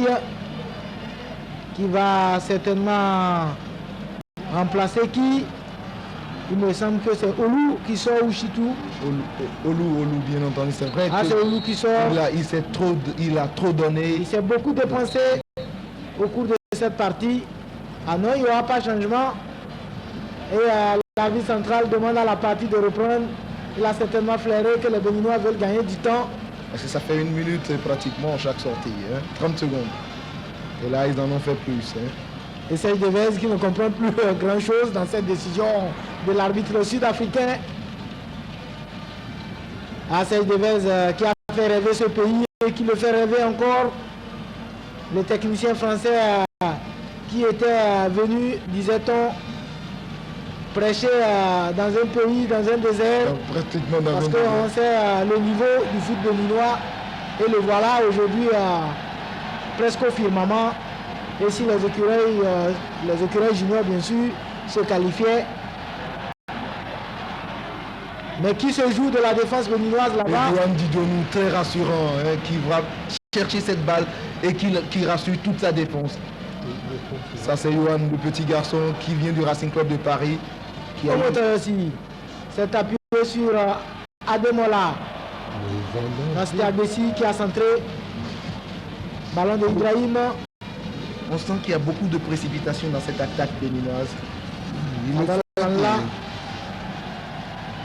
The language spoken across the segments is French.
Gueye qui va certainement remplacer qui? Il me semble que c'est Olu qui sort ou Chitou. Olu, bien entendu, c'est vrai. Ah, c'est Olu qui sort. Il a trop donné. Il s'est beaucoup dépensé au cours de cette partie. Ah non, il n'y aura pas de changement. Et l'arbitre central demande à la partie de reprendre. Il a certainement flairé que les Béninois veulent gagner du temps. Parce que ça fait 1 minute pratiquement chaque sortie, 30 secondes. Et là, ils en ont fait plus. Et Serge Devez qui ne comprend plus grand-chose dans cette décision de l'arbitre sud-africain. Ah, Serge Devez qui a fait rêver ce pays et qui le fait rêver encore. Le technicien français qui était venu, disait-on, prêcher dans un pays, dans un désert. Parce qu'on sait le niveau du foot béninois. Et le voilà aujourd'hui presque au firmament. Et si les écureuils juniors, bien sûr, se qualifiaient. Mais qui se joue de la défense béninoise là-bas? Yohan Didonou, très rassurant, qui va chercher cette balle et qui rassure toute sa défense. Ça, c'est Yohan, le petit garçon qui vient du Racing Club de Paris. Comment aussi s'est appuyé sur Ademola. Nastia Agbessi qui a centré. Ballon de Ibrahim. On sent qu'il y a beaucoup de précipitation dans cette attaque béninoise. Là,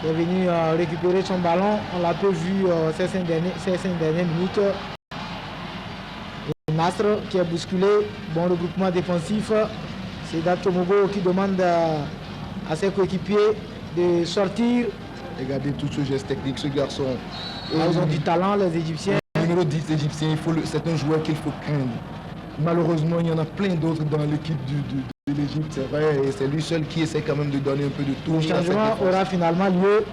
il est venu récupérer son ballon. On l'a peu vu ces 5 dernières minutes. Et Nasr qui est bousculé. Bon regroupement défensif. C'est Datomogo qui demande à ses coéquipiers de sortir. Regardez tous ce geste technique, ce garçon. Ils ont du talent, les Égyptiens. Le numéro 10 égyptien, c'est un joueur qu'il faut craindre. Malheureusement, il y en a plein d'autres dans l'équipe de l'Égypte, c'est vrai, et c'est lui seul qui essaie quand même de donner un peu de tout. Le changement aura finalement lieu.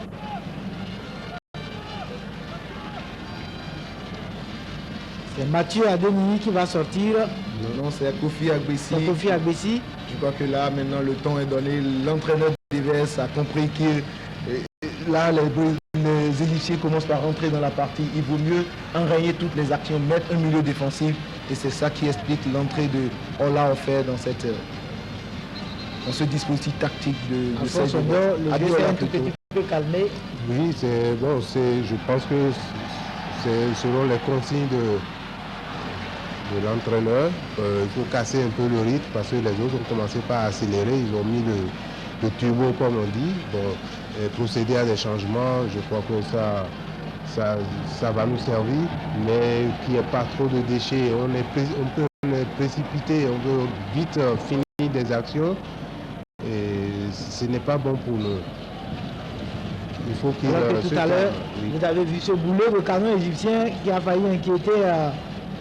C'est Mathieu Adeni qui va sortir. Non, c'est Kofi Agbessi. C'est Kofi Agbessi. Je crois que là, maintenant, le temps est donné. L'entraîneur Devez a compris que là, les Égyptiens commencent par rentrer dans la partie. Il vaut mieux enrayer toutes les actions, mettre un milieu défensif. Et c'est ça qui explique l'entrée de Ola Offert dans ce dispositif tactique de Serge Devez. Le jeu s'est un tout petit peu calmé. Oui, c'est bon. Je pense que c'est selon les consignes de l'entraîneur. Il faut casser un peu le rythme parce que les autres ont commencé par accélérer. Ils ont mis le turbo, comme on dit. Bon, procéder à des changements, je crois que ça va nous servir, mais qu'il n'y ait pas trop de déchets. On est précipité, on veut vite finir des actions et ce n'est pas bon pour nous. Il faut qu'il tout à l'heure, vous avez vu ce boulet de canon égyptien qui a failli inquiéter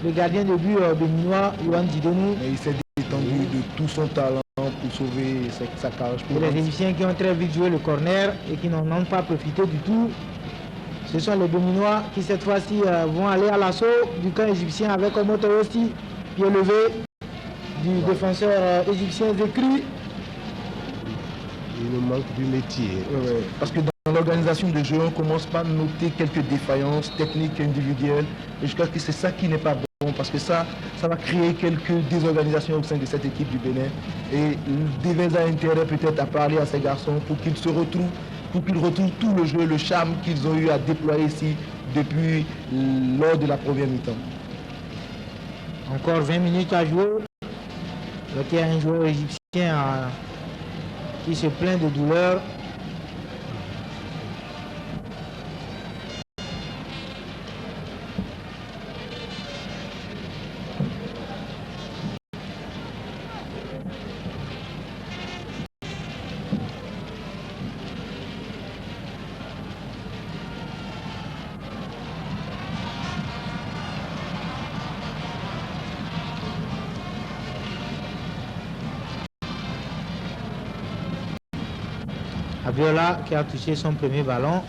le gardien de but béninois, Yohan Didonou. Mais il s'est détendu de tout son talent pour sauver sa cage. Les Égyptiens qui ont très vite joué le corner et qui n'en ont pas profité du tout. Ce sont les Béninois qui cette fois-ci vont aller à l'assaut du camp égyptien avec Omoto aussi, pied levé du défenseur égyptien Zekri. Il nous manque du métier. Parce que dans l'organisation de jeu, on commence par noter quelques défaillances techniques et individuelles. Et je crois que c'est ça qui n'est pas bon, parce que ça va créer quelques désorganisations au sein de cette équipe du Bénin. Et Devez a intérêt peut-être à parler à ces garçons pour qu'ils se retrouvent, pour qu'ils retrouvent tout le jeu, le charme qu'ils ont eu à déployer ici depuis lors de la première mi-temps. Encore 20 minutes à jouer. Donc il y a un joueur égyptien qui se plaint de douleur. Abiola qui a touché son premier ballon.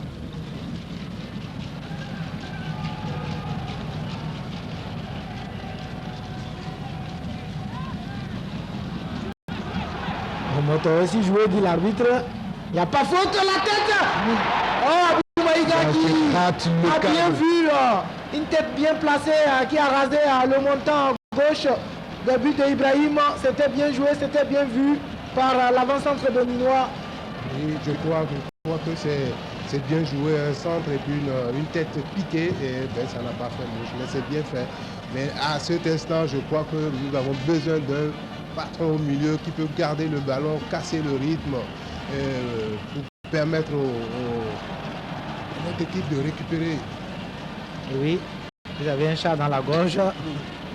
On a aussi joué, dit l'arbitre. Il n'y a pas faute la tête. Oh, Abou Maïga qui a bien vu. Une tête bien placée qui a rasé le montant gauche, le but d'Ibrahim, c'était bien joué, c'était bien vu par l'avant-centre béninois. Oui, je crois que c'est bien joué, un centre et puis une tête piquée, et ben, ça n'a pas fait mouche, mais c'est bien fait. Mais à cet instant, je crois que nous avons besoin d'un patron au milieu qui peut garder le ballon, casser le rythme, pour permettre à notre équipe de récupérer. Oui, vous avez un chat dans la gorge.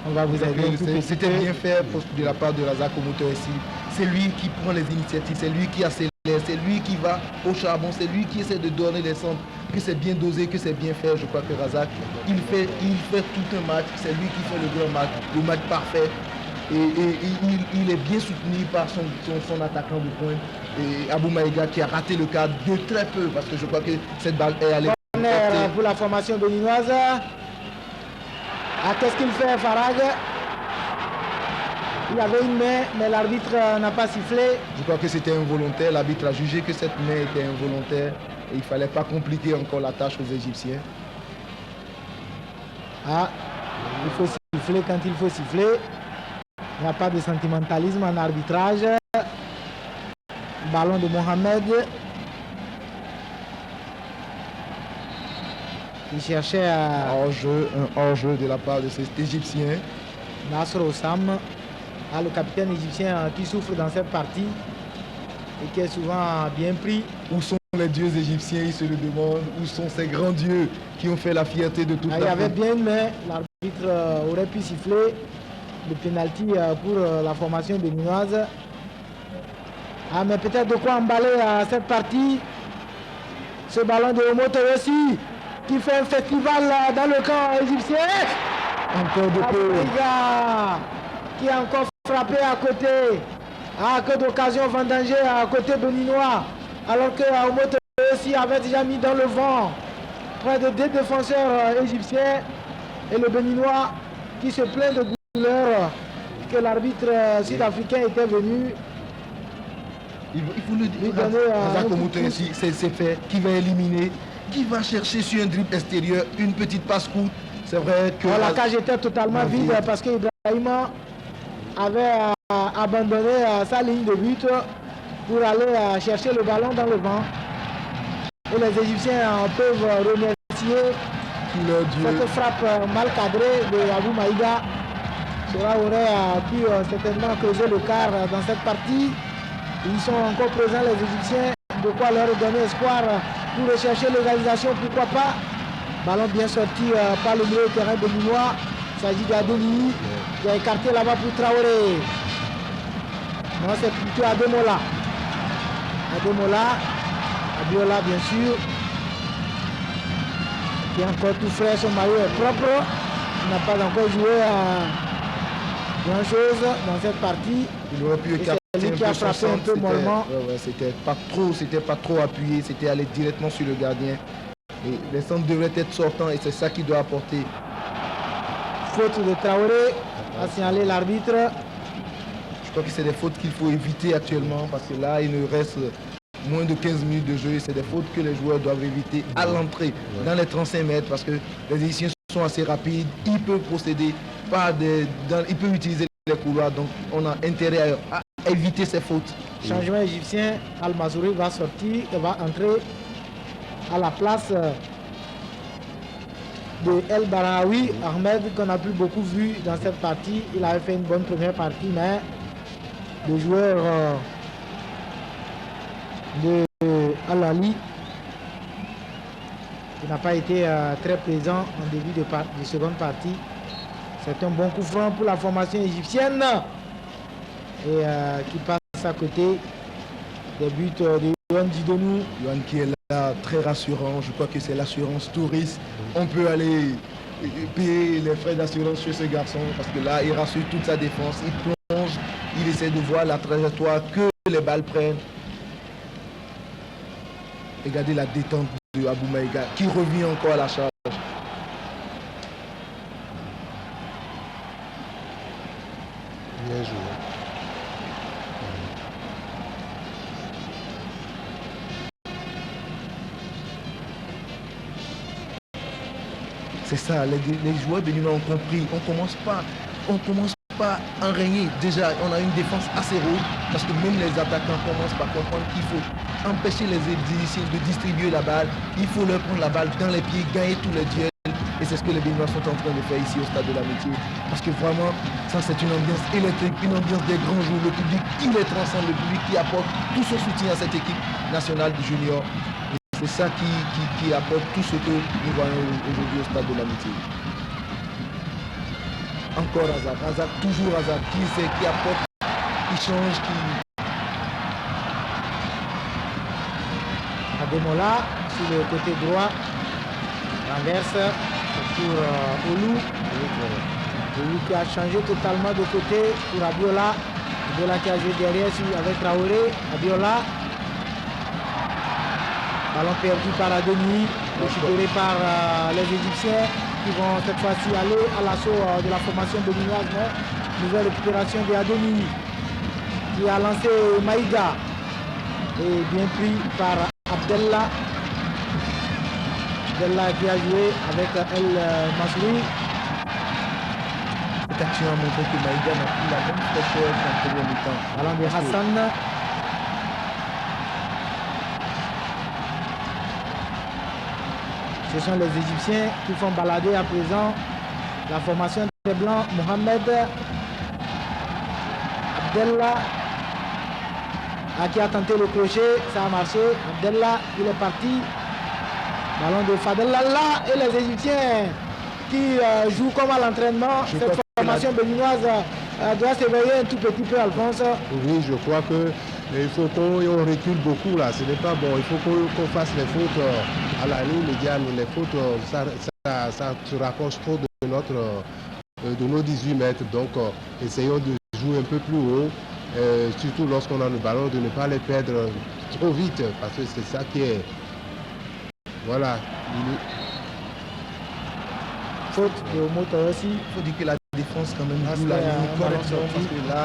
On va vous aider. C'était bien fait de la part de Razak Omoto ici. C'est lui qui prend les initiatives, c'est lui qui accélère, c'est lui qui va au charbon, c'est lui qui essaie de donner les centres, que c'est bien dosé, que c'est bien fait. Je crois que Razak, il fait tout un match, c'est lui qui fait le grand match, le match parfait. Et il est bien soutenu par son attaquant de pointe, et Abou Maïga, qui a raté le cadre de très peu, parce que je crois que cette balle est allée. Pour la formation béninoise. Ah, qu'est-ce qu'il fait, Farag? Il avait une main, mais l'arbitre n'a pas sifflé. Je crois que c'était involontaire. L'arbitre a jugé que cette main était involontaire et il ne fallait pas compliquer encore la tâche aux Égyptiens. Ah, il faut siffler quand il faut siffler. Il n'y a pas de sentimentalisme en arbitrage. Ballon de Mohamed. Il cherchait à... Un hors-jeu de la part de cet Égyptien. Nasr Ossam, le capitaine égyptien qui souffre dans cette partie et qui est souvent bien pris. Où sont les dieux égyptiens? Ils se le demandent. Où sont ces grands dieux qui ont fait la fierté de toute la... Il y avait bien une main. L'arbitre aurait pu siffler le pénalty pour la formation béninoise. Ah, mais peut-être de quoi emballer cette partie. Ce ballon de Omoto aussi, qui fait un festival dans le camp égyptien. Encore de peu. Qui a encore frappé à côté. Ah, que d'occasion vendangée à côté béninois. Alors que Omoto aussi avait déjà mis dans le vent près de 2 défenseurs égyptiens. Et le béninois qui se plaint de douleur que l'arbitre sud-africain était venu. Il faut le dire. Razak Omoto ici, c'est fait. Qui va éliminer? Qui va chercher sur un dribble extérieur une petite passe courte? C'est vrai que... La cage était totalement vide parce qu'Ibrahima avait abandonné sa ligne de but pour aller chercher le ballon dans le vent. Et les Égyptiens peuvent remercier cette frappe mal cadrée de Abou Maïga. Cela aurait pu certainement creuser le quart dans cette partie. Ils sont encore présents, les Égyptiens, de quoi leur donner espoir pour rechercher l'égalisation, pourquoi pas. Ballon bien sorti par le milieu de terrain béninois. Il s'agit d'Adoni qui a écarté là-bas pour Traoré. Non, c'est plutôt Ademola. Abiola bien sûr. Qui est encore tout frais, son maillot est propre. Il n'a pas encore joué grand chose dans cette partie. Il aurait pu écarter lui qui a frappé un peu mollement. C'était pas trop appuyé, c'était aller directement sur le gardien. Et les centres devraient être sortants et c'est ça qui doit apporter. Faute de Traoré, a signalé l'arbitre. Je crois que c'est des fautes qu'il faut éviter actuellement parce que là il nous reste moins de 15 minutes de jeu et c'est des fautes que les joueurs doivent éviter à l'entrée dans les 35 mètres parce que les Égyptiens sont assez rapides, ils peuvent procéder ils peuvent utiliser les couloirs, donc on a intérêt à éviter ces fautes. Changement égyptien, Al-Mazouri va entrer à la place de El Baraoui Ahmed, qu'on a plus beaucoup vu dans cette partie. Il avait fait une bonne première partie, mais le joueur de Al-Ali qui n'a pas été très présent en début de seconde partie. C'est un bon coup franc pour la formation égyptienne et qui passe à côté des buts de Yohan Didonou. Yohan qui est là, très rassurant. Je crois que c'est l'assurance touriste. On peut aller payer les frais d'assurance chez ce garçon parce que là, il rassure toute sa défense. Il plonge, il essaie de voir la trajectoire que les balles prennent. Regardez la détente de Abou Maïga qui revient encore à la charge. Bien joué. C'est ça, les joueurs béninois ont compris. On ne commence pas on ne commence pas à enrayer. Déjà, on a une défense assez rude parce que même les attaquants commencent par comprendre qu'il faut empêcher les Égyptiens de distribuer la balle. Il faut leur prendre la balle dans les pieds, gagner tous les duels. Et c'est ce que les Béninois sont en train de faire ici au stade de l'Amitié. Parce que vraiment, ça c'est une ambiance électrique, une ambiance des grands jours. Le public qui les transcende, le public qui apporte tout son soutien à cette équipe nationale du junior. Et c'est ça qui apporte tout ce que nous voyons aujourd'hui au stade de l'Amitié. Encore Hazard, toujours Hazard, qui apporte, qui change, qui... Ademola sur le côté droit, renverse pour Olou. Olou qui a changé totalement de côté pour Abiola. Abiola qui a joué derrière avec Traoré. Abiola. Ballon perdu par Adeni, récupéré par les Égyptiens qui vont cette fois-ci aller à l'assaut de la formation béninoise. Nouvelle récupération de Adeni qui a lancé Maïga et bien pris par Abdellah. Abdellah qui a joué avec El Masroui. Cette action a montré que Maïga n'a plus la même fraîcheur qu'en premier mi-temps. Ballon de Hassan. Ce sont les Égyptiens qui font balader à présent la formation des Blancs. Mohamed Abdellah qui a tenté le crochet, ça a marché. Abdellah, il est parti. Ballon de Fadel et les Égyptiens qui jouent comme à l'entraînement. Cette formation béninoise doit s'éveiller un tout petit peu, Alphonse. Oui, je crois que il faut qu'on recule beaucoup là. Ce n'est pas bon. Il faut qu'on fasse les fautes à la ligne médiane. Les fautes, ça se rapproche trop de nos 18 mètres. Donc, essayons de jouer un peu plus haut. Surtout lorsqu'on a le ballon, de ne pas les perdre trop vite. Parce que c'est ça qui est... Voilà. Faute de moteur aussi. Il faut dire que la défense quand même joue la ligne correctement parce que là,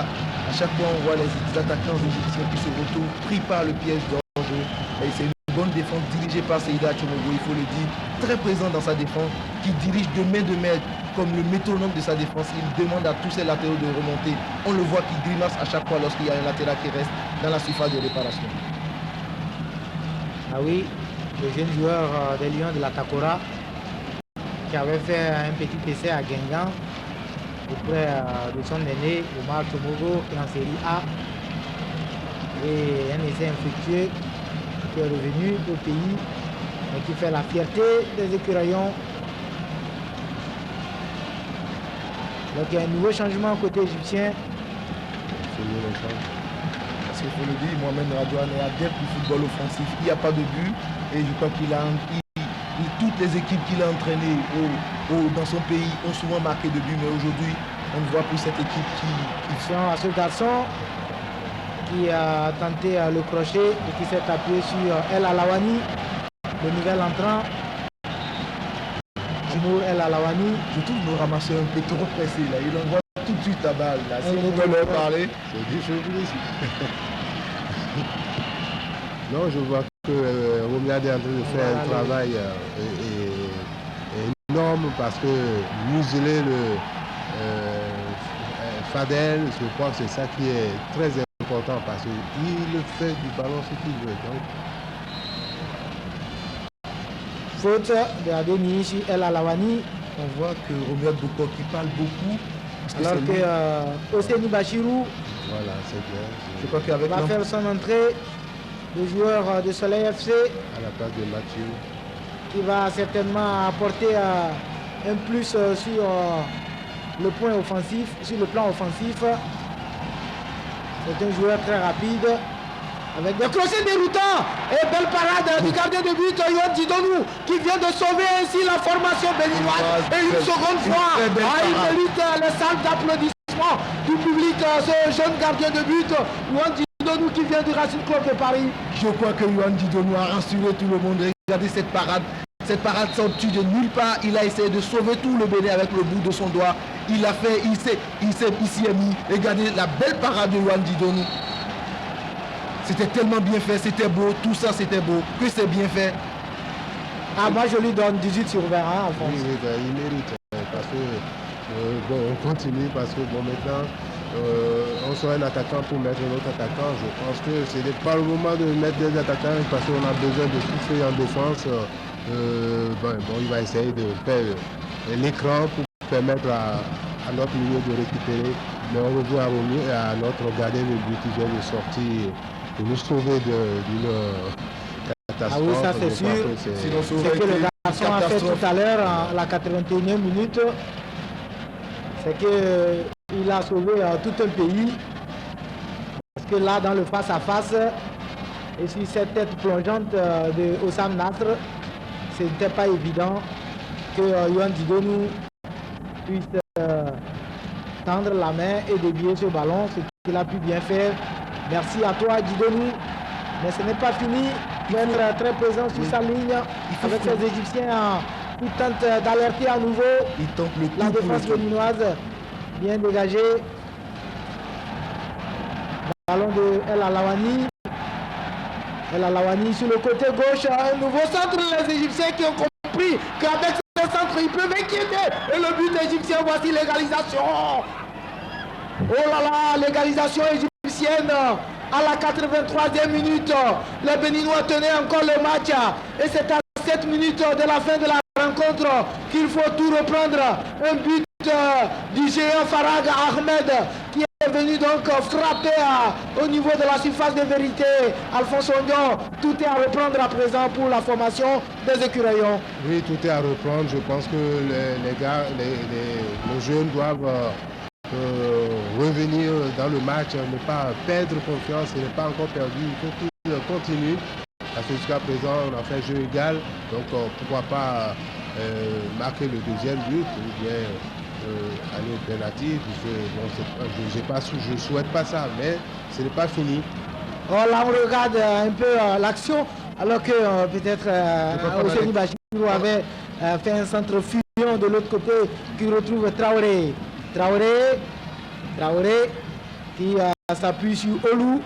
à chaque fois on voit les attaquants égyptiens qui se retrouvent pris par le piège dangereux. Et c'est une bonne défense dirigée par Seïda Tchomogo, il faut le dire, très présent dans sa défense, qui dirige de main comme le métronome de sa défense. Il demande à tous ses latéraux de remonter. On le voit qui grimace à chaque fois lorsqu'il y a un latéral qui reste dans la surface de réparation. Ah oui, le jeune joueur des Lions de la Takora qui avait fait un petit essai à Guingamp auprès de son aîné Omar Tchomogo et en série A, et un essai infructueux qui est revenu au pays et qui fait la fierté des écureuils. Donc il y a un nouveau changement côté égyptien. Parce qu'il faut le dire, Mohamed Radouane est adepte du football offensif. Il n'y a pas de but et je crois qu'il a toutes les équipes qu'il a entraînées dans son pays ont souvent marqué de but, mais aujourd'hui on voit pour cette équipe qui sont à ce garçon qui a tenté le crochet et qui s'est appuyé sur El Alawani, le nouvel entrant. El Alawani. Je trouve nos ramasseurs un peu trop pressés là. Il envoie tout de suite la balle là. Si on peut leur parler. C'est du ici. Non, je vois que Romiade est en train de faire un travail énorme parce que museler le Fadel, je crois que c'est ça qui est très important parce qu'il fait du ballon ce qu'il veut. Donc, faute de Adeni ici, El Alawani. On voit que Romuald Boko qui parle beaucoup. Alors que Oseni Bachirou, voilà, c'est bien. Je crois qu'avec va faire son entrée, le joueur de Soleil FC. À la place de Mathieu. Qui va certainement apporter un plus sur le point offensif, sur le plan offensif. C'est un joueur très rapide. Avec des crochets déroutants et belle parade du gardien de but Yohan Djidonou qui vient de sauver ainsi la formation béninoise. Et une seconde fois, il mérite les salles d'applaudissements du public, ce jeune gardien de but Yohan Djidonou qui vient du Racing Club de Paris. Je crois que Yohan Djidonou a rassuré tout le monde. Regardez cette parade. Cette parade sortie de nulle part. Il a essayé de sauver tout le Bénin avec le bout de son doigt. Il l'a fait, il s'y est mis. Regardez la belle parade de Yohan Djidonou. C'était tellement bien fait, c'était beau, tout ça c'était beau, que c'est bien fait. Ah, moi je lui donne 18 sur 20, hein, en France. Oui, il mérite, parce que Bon, on continue parce que bon, maintenant, on sera un attaquant pour mettre un autre attaquant. Je pense que ce n'est pas le moment de mettre des attaquants parce qu'on a besoin de souffler en défense. Bon, il va essayer de faire l'écran pour permettre à notre milieu de récupérer. Mais on veut voir à notre gardien de but qui vient de sortir pour nous sauver d'une catastrophe. Ah oui, ça c'est sûr. C'est que le garçon a fait tout à l'heure, à la 81e minute, c'est qu'il a sauvé tout un pays. Parce que là, dans le face-à-face, et sur cette tête plongeante de Oussam Nasr, ce n'était pas évident que Yohan Didonu puisse tendre la main et dévier ce ballon, ce qu'il a pu bien faire. Merci à toi, Didonu. Mais ce n'est pas fini. Il va être très présent sur sa ligne avec ses Égyptiens qui tentent d'alerter à nouveau. La défense béninoise bien dégagée. Ballon de El Alawani. El Alawani sur le côté gauche. Un nouveau centre. Les Égyptiens qui ont compris qu'avec ce centre, ils peuvent inquiéter. Et le but égyptien, voici l'égalisation. Oh là là, l'égalisation égyptienne. À la 83e minute, les Béninois tenaient encore le match. Et c'est à 7 minutes de la fin de la rencontre qu'il faut tout reprendre. Un but du géant Farag Ahmed qui est venu donc frapper au niveau de la surface de vérité. Alphonse Ognon, tout est à reprendre à présent pour la formation des Écureuils. Oui, tout est à reprendre. Je pense que les jeunes doivent revenir dans le match, ne pas perdre confiance, il n'est pas encore perdu, il faut qu'il continue. Parce que jusqu'à présent, on a fait jeu égal, donc pourquoi pas marquer le deuxième but ou bien aller au pénalty. Je ne souhaite pas ça, mais ce n'est pas fini. Oh, là, on regarde un peu l'action, alors que peut-être Ousseini Bachirou avait fait un centre fuyant de l'autre côté qui retrouve Traoré. Traoré qui s'appuie sur Olou.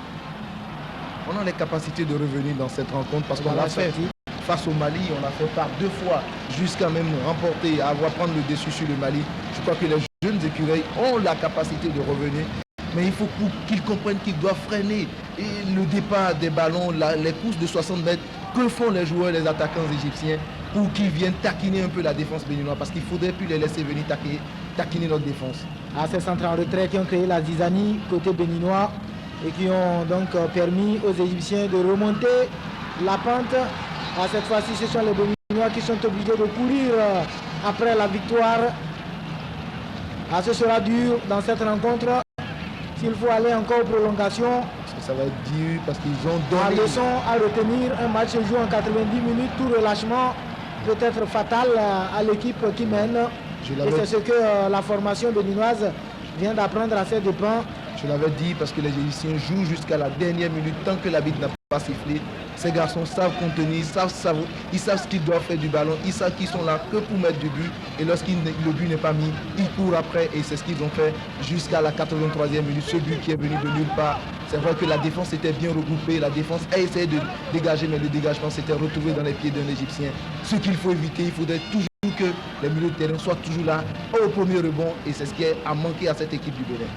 On a les capacités de revenir dans cette rencontre parce qu'on l'a fait face au Mali, on l'a fait par 2 fois jusqu'à même remporter, avoir prendre le dessus sur le Mali. Je crois que les jeunes écureuils ont la capacité de revenir, mais il faut qu'ils comprennent qu'ils doivent freiner et le départ des ballons, les courses de 60 mètres. Que font les joueurs, les attaquants égyptiens pour qu'ils viennent taquiner un peu la défense béninoise parce qu'il ne faudrait plus les laisser venir taquiner notre défense. Ces centres en retrait qui ont créé la zizanie côté béninois et qui ont donc permis aux Égyptiens de remonter la pente. Cette fois-ci, ce sont les Béninois qui sont obligés de courir après la victoire. Ce sera dur dans cette rencontre. S'il faut aller encore aux prolongations, ça va être dur parce qu'ils ont donné... La leçon à retenir, un match se joue en 90 minutes, tout relâchement peut être fatal à l'équipe qui mène. Et c'est ce que la formation béninoise vient d'apprendre à ses dépens. Je l'avais dit parce que les Égyptiens jouent jusqu'à la dernière minute tant que l'arbitre n'a pas sifflé. Ces garçons savent contenir, ils savent ce qu'ils doivent faire du ballon, ils savent qu'ils sont là que pour mettre du but. Et lorsque le but n'est pas mis, ils courent après et c'est ce qu'ils ont fait jusqu'à la 83e minute. Ce but qui est venu de nulle part. C'est vrai que la défense était bien regroupée, la défense a essayé de dégager, mais le dégagement s'était retrouvé dans les pieds d'un Égyptien. Ce qu'il faut éviter, il faudrait toujours que les milieux de terrain soient toujours là au premier rebond et c'est ce qui a manqué à cette équipe du Bénin.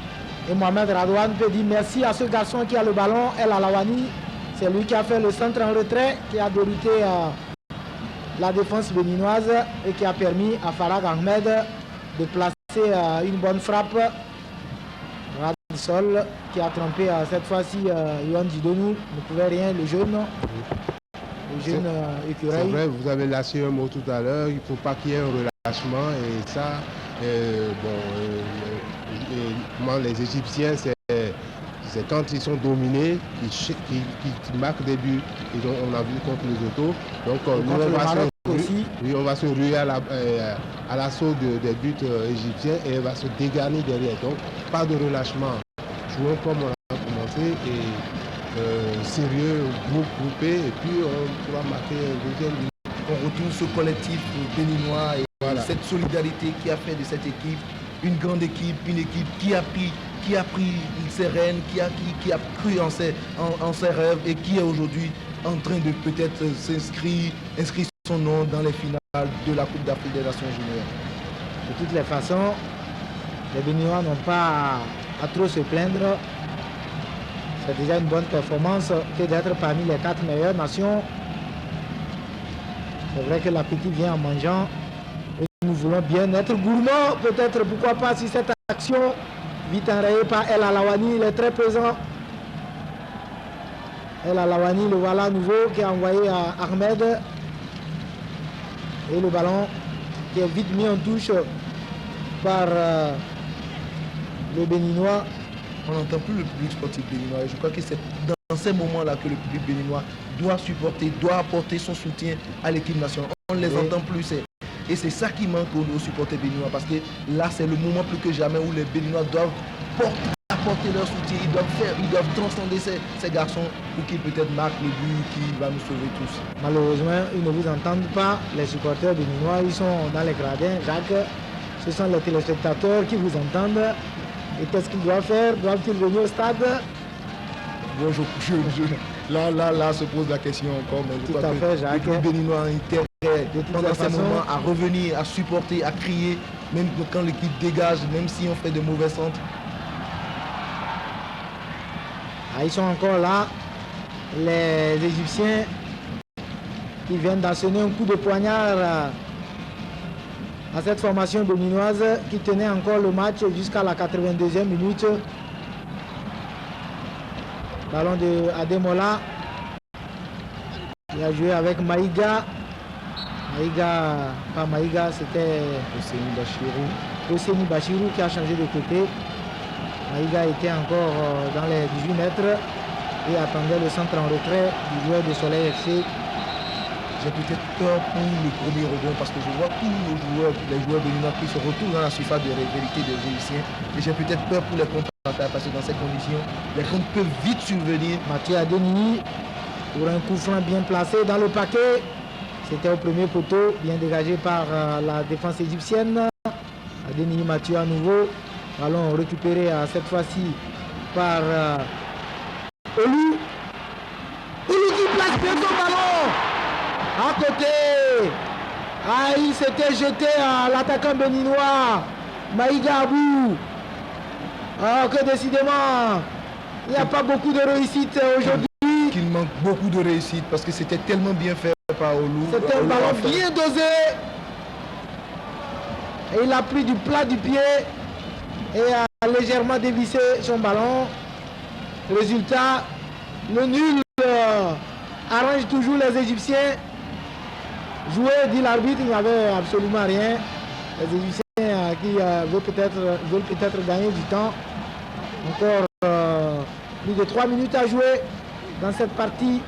Et Mohamed Radouane peut dire merci à ce garçon qui a le ballon, El Alawani. C'est lui qui a fait le centre en retrait, qui a dérouté la défense béninoise et qui a permis à Farag Ahmed de placer une bonne frappe. Sol qui a trompé cette fois-ci Yohan Didonu, ne pouvait rien, le jeune écureuil. C'est vrai, vous avez lâché un mot tout à l'heure, il ne faut pas qu'il y ait un relâchement et ça, les Égyptiens, c'est quand ils sont dominés qu'ils marquent des buts. On a vu contre les autos. Donc on va se ruer à l'assaut des buts égyptiens et on va se dégarnir derrière. Donc pas de relâchement. Jouons comme on a commencé et sérieux, groupé et puis on pourra marquer un deuxième but. On retrouve ce collectif béninois et voilà. Cette solidarité qui a fait de cette équipe une grande équipe, une équipe qui a pris ses rênes, qui a cru en ses rêves et qui est aujourd'hui en train de peut-être inscrire son nom dans les finales de la Coupe d'Afrique des Nations Juniors. De toutes les façons, Les Béninois n'ont pas à trop se plaindre. C'est déjà une bonne performance que d'être parmi les 4 meilleures nations. C'est vrai que l'appétit vient en mangeant. Et nous voulons bien être gourmands, peut-être, pourquoi pas, si cette action, vite enrayée par El Alawani, il est très présent. El Alawani, le voilà à nouveau, qui a envoyé à Ahmed. Et le ballon qui est vite mis en touche par le Béninois. On n'entend plus le public sportif béninois. Je crois que c'est dans ces moments-là que le public béninois doit supporter, doit apporter son soutien à l'équipe nationale. On ne les entend plus. Et c'est ça qui manque aux supporters béninois. Parce que là, c'est le moment plus que jamais où les Béninois doivent apporter leur soutien. Ils doivent transcender ces garçons pour qu'ils peut-être marquent le but qui va nous sauver tous. Malheureusement, ils ne vous entendent pas. Les supporters béninois, ils sont dans les gradins. Jacques, ce sont les téléspectateurs qui vous entendent. Et qu'est-ce qu'ils doivent faire? Doivent-ils venir au stade? Bon, là se pose la question encore. Mais je Tout crois à fait, Jacques. que le Béninois a intérêt pendant ces moments à revenir, à supporter, à crier, même quand l'équipe dégage, même si on fait de mauvais centres. Ah, ils sont encore là, les Égyptiens qui viennent d'asséner un coup de poignard à cette formation béninoise qui tenait encore le match jusqu'à la 82e minute. Ballon de Ademola. Il a joué avec Maïga. Pas Maïga, c'était Oseni Bachirou qui a changé de côté. Maïga était encore dans les 18 mètres et attendait le centre en retrait du joueur de Soleil FC. J'ai peut-être peur pour le premier rebond parce que je vois tous les joueurs béninois qui se retrouvent dans la surface de réalité des Égyptiens. Et j'ai peut-être peur pour les contre-attaques parce que dans ces conditions, les contre peuvent vite survenir. Mathieu Adeni pour un coup franc bien placé dans le paquet. C'était au premier poteau, bien dégagé par la défense égyptienne. Adeni Mathieu à nouveau. Ballon récupéré cette fois-ci par Olou. Olou qui place bien son ballon. À côté, il s'était jeté à l'attaquant béninois, Maïga Abou. Alors que décidément, il n'y a pas beaucoup de réussite aujourd'hui. Il manque beaucoup de réussite parce que c'était tellement bien fait par Olou. C'était un ballon bien dosé. Et il a pris du plat du pied et a légèrement dévissé son ballon. Résultat, le nul arrange toujours les Égyptiens. Jouer, dit l'arbitre, il n'y avait absolument rien. Les Égyptiens qui veulent peut-être gagner du temps. Encore plus de 3 minutes à jouer dans cette partie.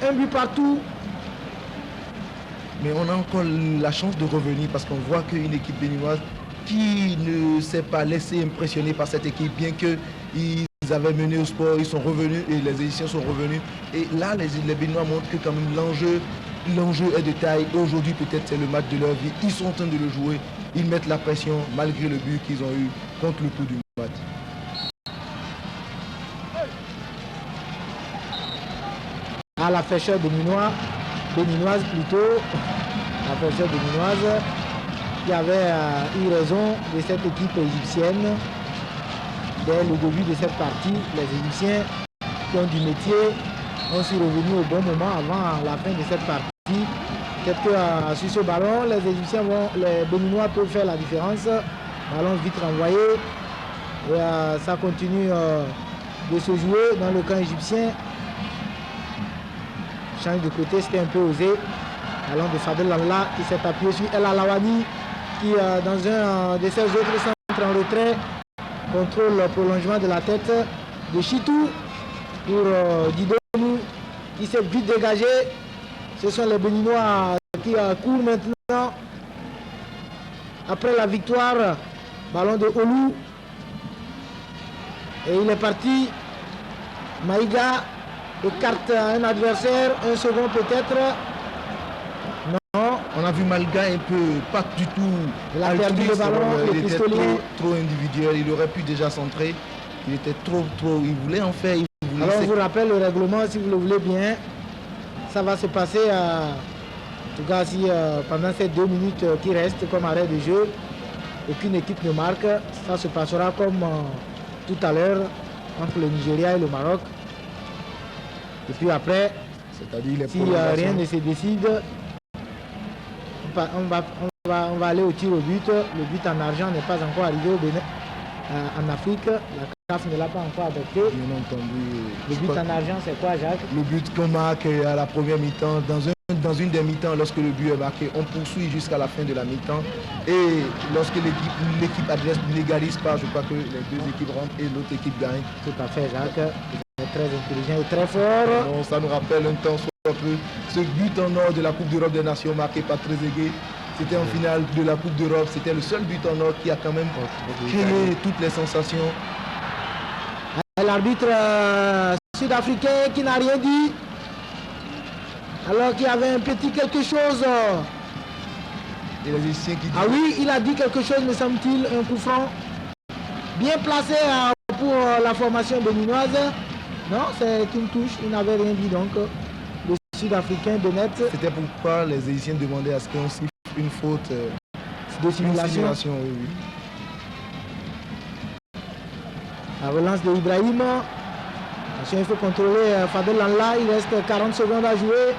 Un but partout. Mais on a encore la chance de revenir parce qu'on voit qu'une équipe béninoise qui ne s'est pas laissée impressionner par cette équipe, bien qu'ils avaient mené au sport, ils sont revenus et les Égyptiens sont revenus. Et là, les Béninois montrent que quand même l'enjeu est de taille. Aujourd'hui, peut-être c'est le match de leur vie. Ils sont en train de le jouer. Ils mettent la pression malgré le but qu'ils ont eu contre le coup du match. À la fraîcheur béninoise plutôt, la fraîcheur béninoise qui avait eu raison de cette équipe égyptienne. Dès le début de cette partie, les Égyptiens qui ont du métier ont su revenir au bon moment avant la fin de cette partie. Peut-être que sur ce ballon, les Béninois peuvent faire la différence. Ballon vite renvoyé. Et ça continue de se jouer dans le camp égyptien. Change de côté, c'était un peu osé. Ballon de Fadel Lalla qui s'est appuyé sur El Alawani qui dans un de ses autres centres en retrait contrôle le prolongement de la tête de Chitou pour Didonou qui s'est vite dégagé. Ce sont les Béninois qui courent maintenant après la victoire. Ballon de Olou et il est parti. Maïga écarte un adversaire, un second peut-être. Non. On a vu Malga un peu, pas du tout. Il a perdu le ballon, il était trop individuel, il aurait pu déjà centrer. Il était trop, il voulait en faire. Alors on vous rappelle le règlement si vous le voulez bien. Ça va se passer, en tout cas si, pendant ces 2 minutes qui restent comme arrêt de jeu. aucune équipe ne marque. Ça se passera comme tout à l'heure entre le Nigeria et le Maroc. Et puis après, c'est-à-dire si rien ne se décide, on va aller au tir au but. Le but en argent n'est pas encore arrivé au Bénin. En Afrique, la CAF ne l'a pas encore adopté. Bien entendu. Le but en argent, c'est quoi, Jacques? Le but qu'on marque à la première mi-temps, dans une des mi-temps, lorsque le but est marqué, on poursuit jusqu'à la fin de la mi-temps. Et lorsque l'équipe adverse n'égalise pas, je crois que les deux équipes rentrent et l'autre équipe gagne. Tout à fait, Jacques. Vous êtes très intelligent et très fort. Donc, ça nous rappelle un temps soit peu ce but en or de la Coupe d'Europe des Nations marqué par Trezeguet. C'était en finale de la Coupe d'Europe. C'était le seul but en or qui a quand même créé toutes les sensations. L'arbitre sud-africain qui n'a rien dit. Alors qu'il y avait un petit quelque chose. Et les Égyptiens qui disent... Ah oui, il a dit quelque chose, me semble-t-il, un coup franc. Bien placé pour la formation béninoise. Non, c'est une touche, il n'avait rien dit donc. Le sud-africain Bennett. C'était pourquoi les Égyptiens demandaient à ce qu'on siffle une faute de simulation. Oui, oui. La relance de Ibrahim. Attention, il faut contrôler Fadel Lanla. Il reste 40 secondes à jouer.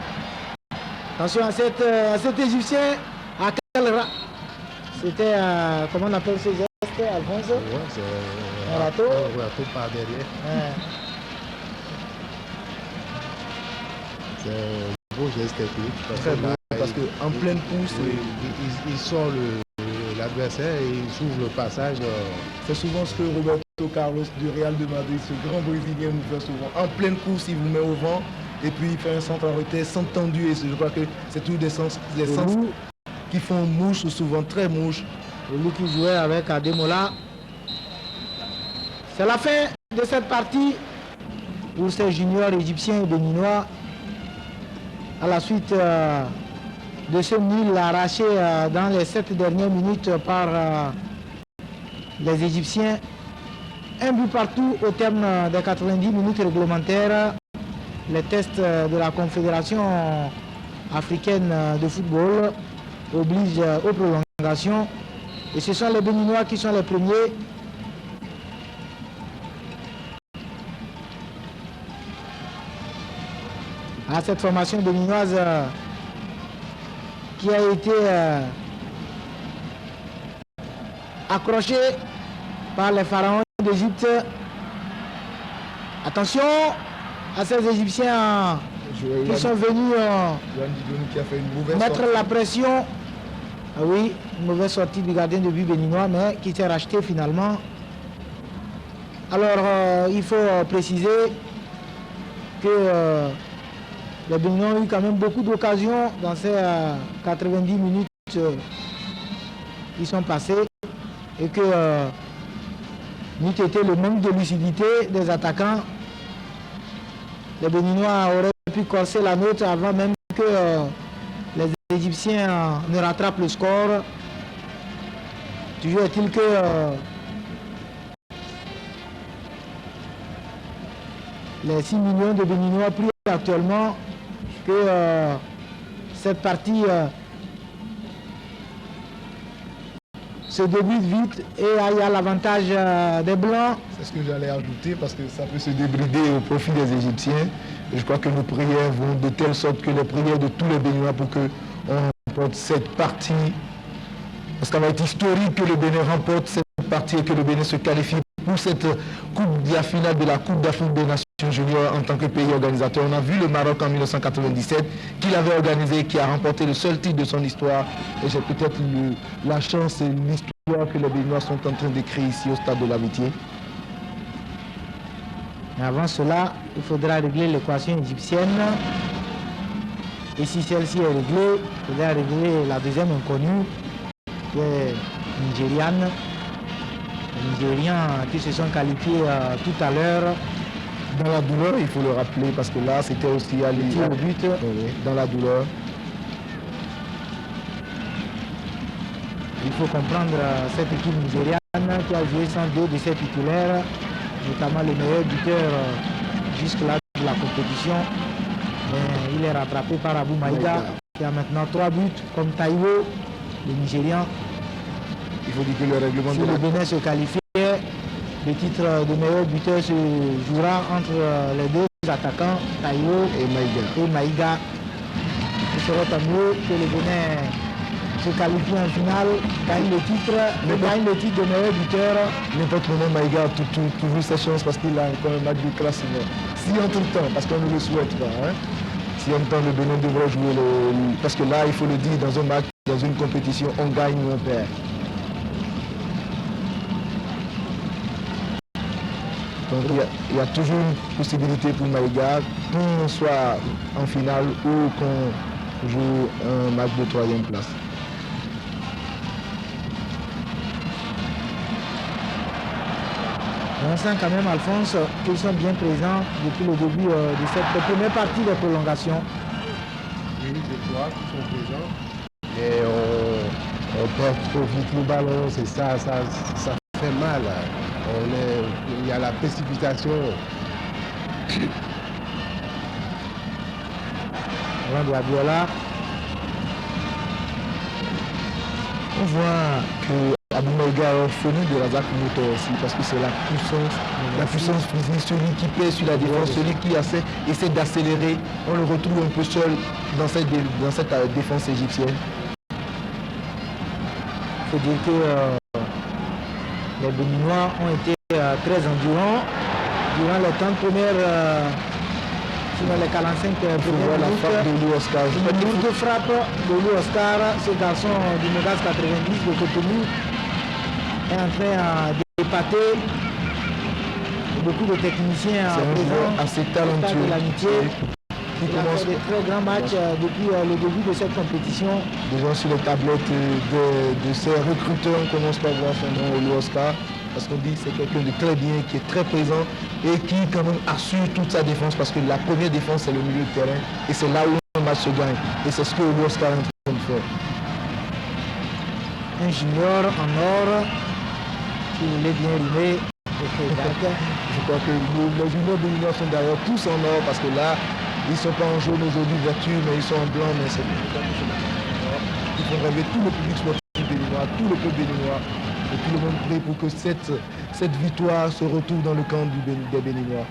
Attention à cet Égyptien. À quel c'était, comment on appelle ce geste, Alphonse? Ouais, c'est un râteau. Un râteau par derrière. Ouais. C'est un beau geste technique. Très beau, parce qu'en pleine pousse, il sort l'adversaire et il s'ouvre le passage. C'est souvent ce que Roberto Carlos du Real de Madrid, ce grand Brésilien, nous fait souvent. En pleine course, il vous met au vent et puis il fait un centre en retrait sans tendu. Et je crois que c'est tous des sens qui font mouche, souvent très mouche. Le loup qui jouait avec Ademola. C'est la fin de cette partie pour ces juniors égyptiens et béninois. À la suite de ce nul arraché dans les 7 dernières minutes par les Égyptiens. Un but partout au terme des 90 minutes réglementaires. Les tests de la Confédération africaine de football obligent aux prolongations. Et ce sont les Béninois qui sont les premiers. À cette formation béninoise qui a été accrochée par les pharaons d'Égypte. Attention à ces Égyptiens qui sont venus qui a fait une mettre sortie. la pression. Ah oui, une mauvaise sortie du gardien de but béninois, mais qui s'est racheté finalement. Alors, il faut préciser que les Béninois ont eu quand même beaucoup d'occasions dans ces 90 minutes qui sont passées et que n'eût été le manque de lucidité des attaquants, les Béninois auraient pu corser la note avant même que les Égyptiens ne rattrapent le score. Toujours est-il que les 6 millions de Béninois pris actuellement, que cette partie se débute vite et aille à l'avantage des Blancs. C'est ce que j'allais ajouter parce que ça peut se débrider au profit des Égyptiens. Et je crois que nos prières vont de telle sorte que les prières de tous les Béninois pour qu'on remporte cette partie. Parce qu'elle va être historique que le Bénin remporte cette partie et que le Bénin se qualifie pour cette coupe de la finale de la Coupe d'Afrique des Nations Juniors en tant que pays organisateur. On a vu le Maroc en 1997 qui l'avait organisé, qui a remporté le seul titre de son histoire. Et j'ai peut-être la chance et l'histoire que les Béninois sont en train d'écrire ici au stade de l'Amitié. Mais avant cela, il faudra régler l'équation égyptienne. Et si celle-ci est réglée, il faudra régler la deuxième inconnue, qui est nigériane. Les Nigériens qui se sont qualifiés tout à l'heure. Dans la douleur, il faut le rappeler, parce que là, c'était aussi à Tir au but. dans la douleur. Il faut comprendre cette équipe nigériane qui a joué sans deux de ses titulaires, notamment le meilleur buteur jusque-là de la compétition. Mais il est rattrapé par Abou Maïga, qui a maintenant 3 buts, comme Taïwo, le Nigérian. Il faut dire que le règlement Si de le la... Bénin se qualifiait, le titre de meilleur buteur se jouera entre les deux attaquants, Taïwo et Maïga. Ce serait tant mieux que le Bénin se qualifie en finale, gagne le titre de meilleur buteur. N'importe moment, Maïga a toujours sa chance parce qu'il a encore un match de classe. Si entre temps, parce qu'on ne le souhaite pas, hein, si en temps le Bénin devrait jouer parce que là, il faut le dire, dans un match, dans une compétition, on gagne ou on perd. Donc il y a toujours une possibilité pour Maïga, qu'on soit en finale ou qu'on joue un match de 3e place. On sent quand même, Alphonse, qu'ils sont bien présents depuis le début de cette première partie de prolongation. Oui, je crois qu'ils sont présents. Et on perd trop vite le ballon, c'est ça fait mal. Il y a la précipitation. Avant de Abiola. On voit que Abou Maïga a orphelin de Razak Moto aussi, parce que c'est la puissance physique, celui qui pèse sur la défense, celui qui essaie d'accélérer. On le retrouve un peu seul dans cette défense égyptienne. Il faut dire que les Béninois ont été très endurants durant les 30 premières, sur les 45 premières la frappe de Louis Oscar. Une lourde frappe de Louis Oscar, ce garçon du Mogas 90 de Cotonou est en train d'épater beaucoup de techniciens présents assez talentueux de l'amitié. Il a fait des très grands matchs depuis le début de cette compétition. Déjà sur les tablettes de ces recruteurs, on commence par voir son nom, Louis Oscar, parce qu'on dit que c'est quelqu'un de très bien, qui est très présent et qui quand même assure toute sa défense, parce que la première défense c'est le milieu de terrain et c'est là où le match se gagne. Et c'est ce que Louis Oscar est en train de faire. Un junior en or, qui voulait bien rimer. Je crois que les juniors béninois sont d'ailleurs tous en or, parce que là, ils ne sont pas en jaune aujourd'hui vertu, mais ils sont en blanc, mais c'est ils font rêver tout le public sportif béninois, tout le peuple béninois, et tout le monde prie pour que cette victoire se retrouve dans le camp des Béninois.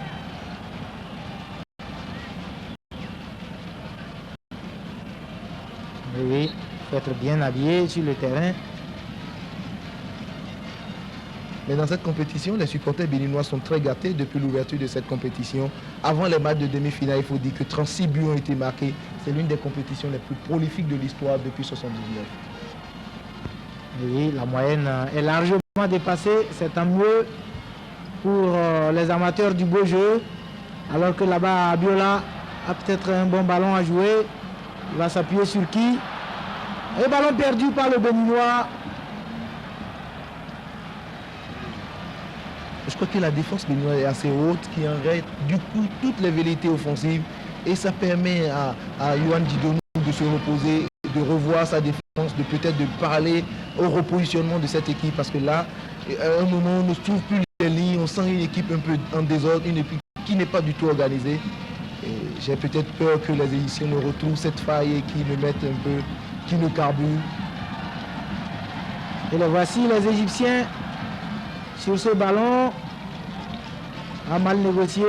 Oui, il faut être bien habillé sur le terrain. Mais dans cette compétition, les supporters béninois sont très gâtés depuis l'ouverture de cette compétition. Avant les matchs de demi-finale, il faut dire que 36 buts ont été marqués. C'est l'une des compétitions les plus prolifiques de l'histoire depuis 1979. Oui, la moyenne est largement dépassée. C'est tant mieux pour les amateurs du beau jeu. Alors que là-bas, Abiola a peut-être un bon ballon à jouer. Il va s'appuyer sur qui? Et ballon perdu par le Béninois. Je crois que la défense béninoise est assez haute, qui arrête du coup toutes les velléités offensives, et ça permet à Yohan Djidonou de se reposer, de revoir sa défense, de peut-être de parler au repositionnement de cette équipe, parce que là, à un moment, on ne trouve plus les lignes, on sent une équipe un peu en désordre, une équipe qui n'est pas du tout organisée. Et j'ai peut-être peur que les Égyptiens ne retrouvent cette faille et qu'ils le mettent un peu, qu'ils le carburent. Et les voici les Égyptiens sur ce ballon, a mal négocié.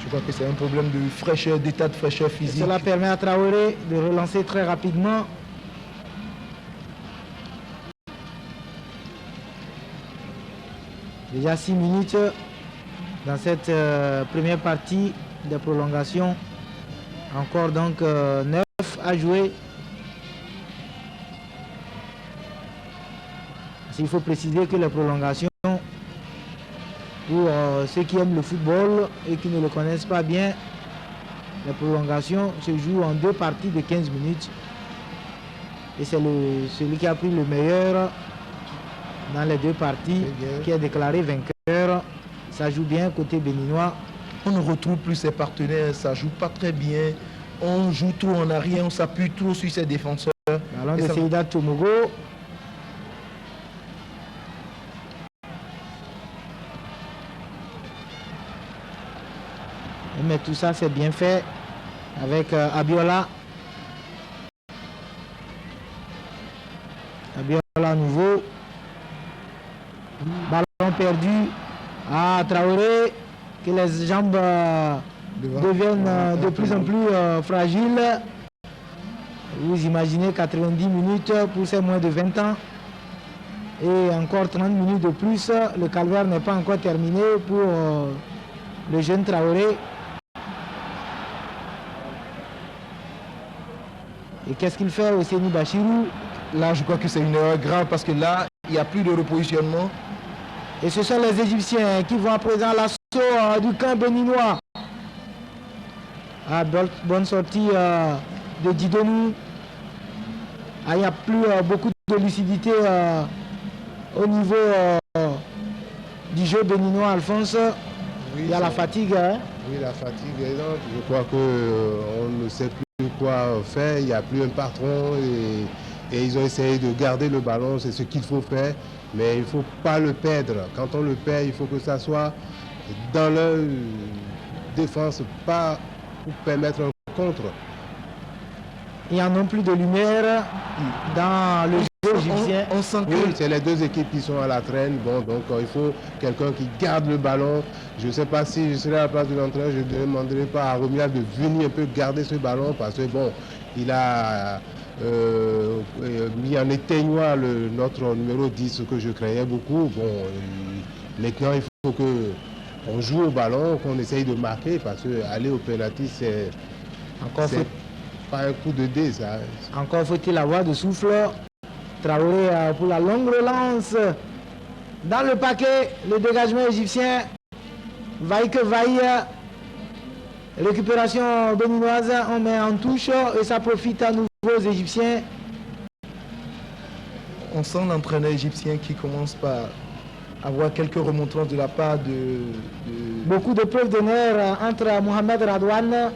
Je crois que c'est un problème de fraîcheur, d'état de fraîcheur physique. Cela permet à Traoré de relancer très rapidement. Déjà 6 minutes dans cette première partie de prolongation. Encore donc 9 à jouer. Il faut préciser que les prolongations, pour ceux qui aiment le football et qui ne le connaissent pas bien, les prolongations se jouent en 2 parties de 15 minutes. Et c'est celui qui a pris le meilleur dans les 2 parties qui est déclaré vainqueur. Ça joue bien côté béninois. On ne retrouve plus ses partenaires, ça joue pas très bien. On joue tout en arrière, on s'appuie trop sur ses défenseurs. Ballon de Seida Tomogo. Mais tout ça c'est bien fait avec Abiola. Abiola à nouveau. Ballon perdu à Traoré, que les jambes deviennent de plus en plus fragiles. Vous imaginez 90 minutes pour ces moins de 20 ans. Et encore 30 minutes de plus, le calvaire n'est pas encore terminé pour le jeune Traoré. Et qu'est-ce qu'il fait, Ousseni Bachirou? Là, je crois que c'est une erreur grave parce que là, il n'y a plus de repositionnement. Et ce sont les Égyptiens qui vont à présent à l'assaut du camp béninois. Ah, bonne sortie de Didoni. Ah, il n'y a plus beaucoup de lucidité au niveau du jeu béninois, Alphonse. Oui, il y a la fatigue. Hein? Oui, la fatigue est énorme. Je crois qu'on ne sait plus quoi faire. Il n'y a plus un patron et ils ont essayé de garder le ballon. C'est ce qu'il faut faire. Mais il ne faut pas le perdre. Quand on le perd, il faut que ça soit dans leur défense, pas pour permettre un contre. Il n'y a non plus de lumière dans le jeu égyptien. On sent que c'est les deux équipes qui sont à la traîne. Bon, donc il faut quelqu'un qui garde le ballon. Je ne sais pas si je serai à la place de l'entraîneur, je ne demanderai pas à Romial de venir un peu garder ce ballon parce que bon, il a mis en éteignoir notre numéro 10, ce que je craignais beaucoup. Bon, maintenant il faut qu'on joue au ballon, qu'on essaye de marquer parce qu'aller au penalty, c'est pas un coup de dé, ça. Encore faut-il avoir de souffle. Traoré pour la longue relance. Dans le paquet, le dégagement égyptien. Vaille que vaille. Récupération béninoise, on met en touche et ça profite à nouveau aux Égyptiens. On sent l'entraîneur égyptien qui commence par avoir quelques remontrances de la part de... Beaucoup de preuves d'honneur entre Mohamed Radouane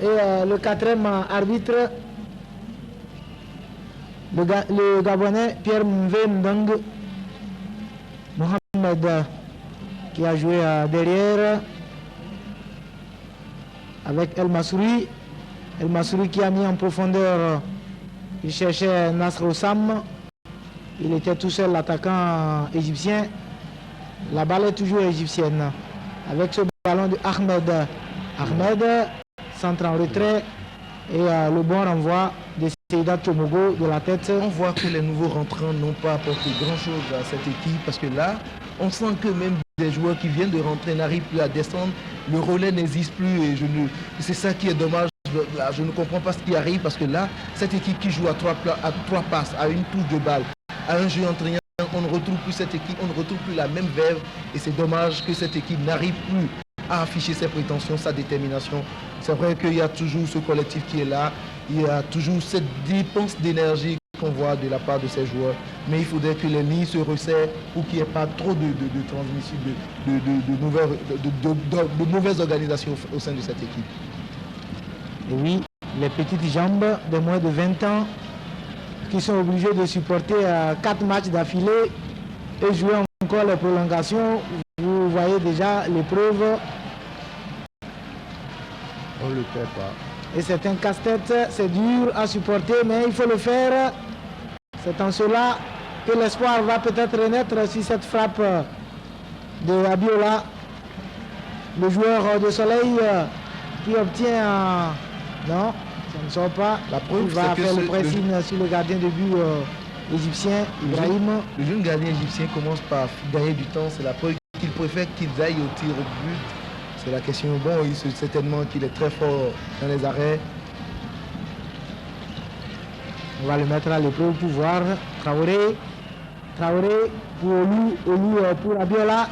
et le quatrième arbitre, le Gabonais Pierre Mvendong. Mohamed qui a joué derrière avec El Massouri. El Massouri qui a mis en profondeur, il cherchait Nasr Ossam. Il était tout seul, l'attaquant égyptien. La balle est toujours égyptienne. Avec ce ballon de Ahmed. Ahmed centre en retrait et le bon renvoi de Seida Tomogo de la tête. On voit que les nouveaux rentrants n'ont pas apporté grand-chose à cette équipe parce que là, on sent que même des joueurs qui viennent de rentrer n'arrivent plus à descendre. Le relais n'existe plus et c'est ça qui est dommage. Je ne comprends pas ce qui arrive parce que là, cette équipe qui joue à trois passes, à une touche de balle, à un jeu en triangle, on ne retrouve plus cette équipe, on ne retrouve plus la même verve et c'est dommage que cette équipe n'arrive plus à afficher ses prétentions, sa détermination. C'est vrai qu'il y a toujours ce collectif qui est là, il y a toujours cette dépense d'énergie qu'on voit de la part de ces joueurs, mais il faudrait que les lignes se resserrent pour qu'il n'y ait pas trop de transmission, de mauvaises organisations au sein de cette équipe. Et oui, les petites jambes de moins de 20 ans qui sont obligés de supporter 4 matchs d'affilée et jouer encore les prolongations. Vous voyez déjà l'épreuve. On ne le perd pas. Et c'est un casse-tête, c'est dur à supporter, mais il faut le faire. C'est en cela que l'espoir va peut-être renaître sur cette frappe de Abiola, le joueur de Soleil qui obtient... Non, ça ne sort pas. La preuve, il va faire le pressing sur le gardien de but égyptien, Ibrahim. Le jeune gardien égyptien commence par gagner du temps. C'est la preuve qu'il préfère qu'ils aillent au tir au but. C'est la question. Bon, il sait certainement qu'il est très fort dans les arrêts. On va le mettre à l'épreuve pour voir. Traoré pour Olou pour Abiola.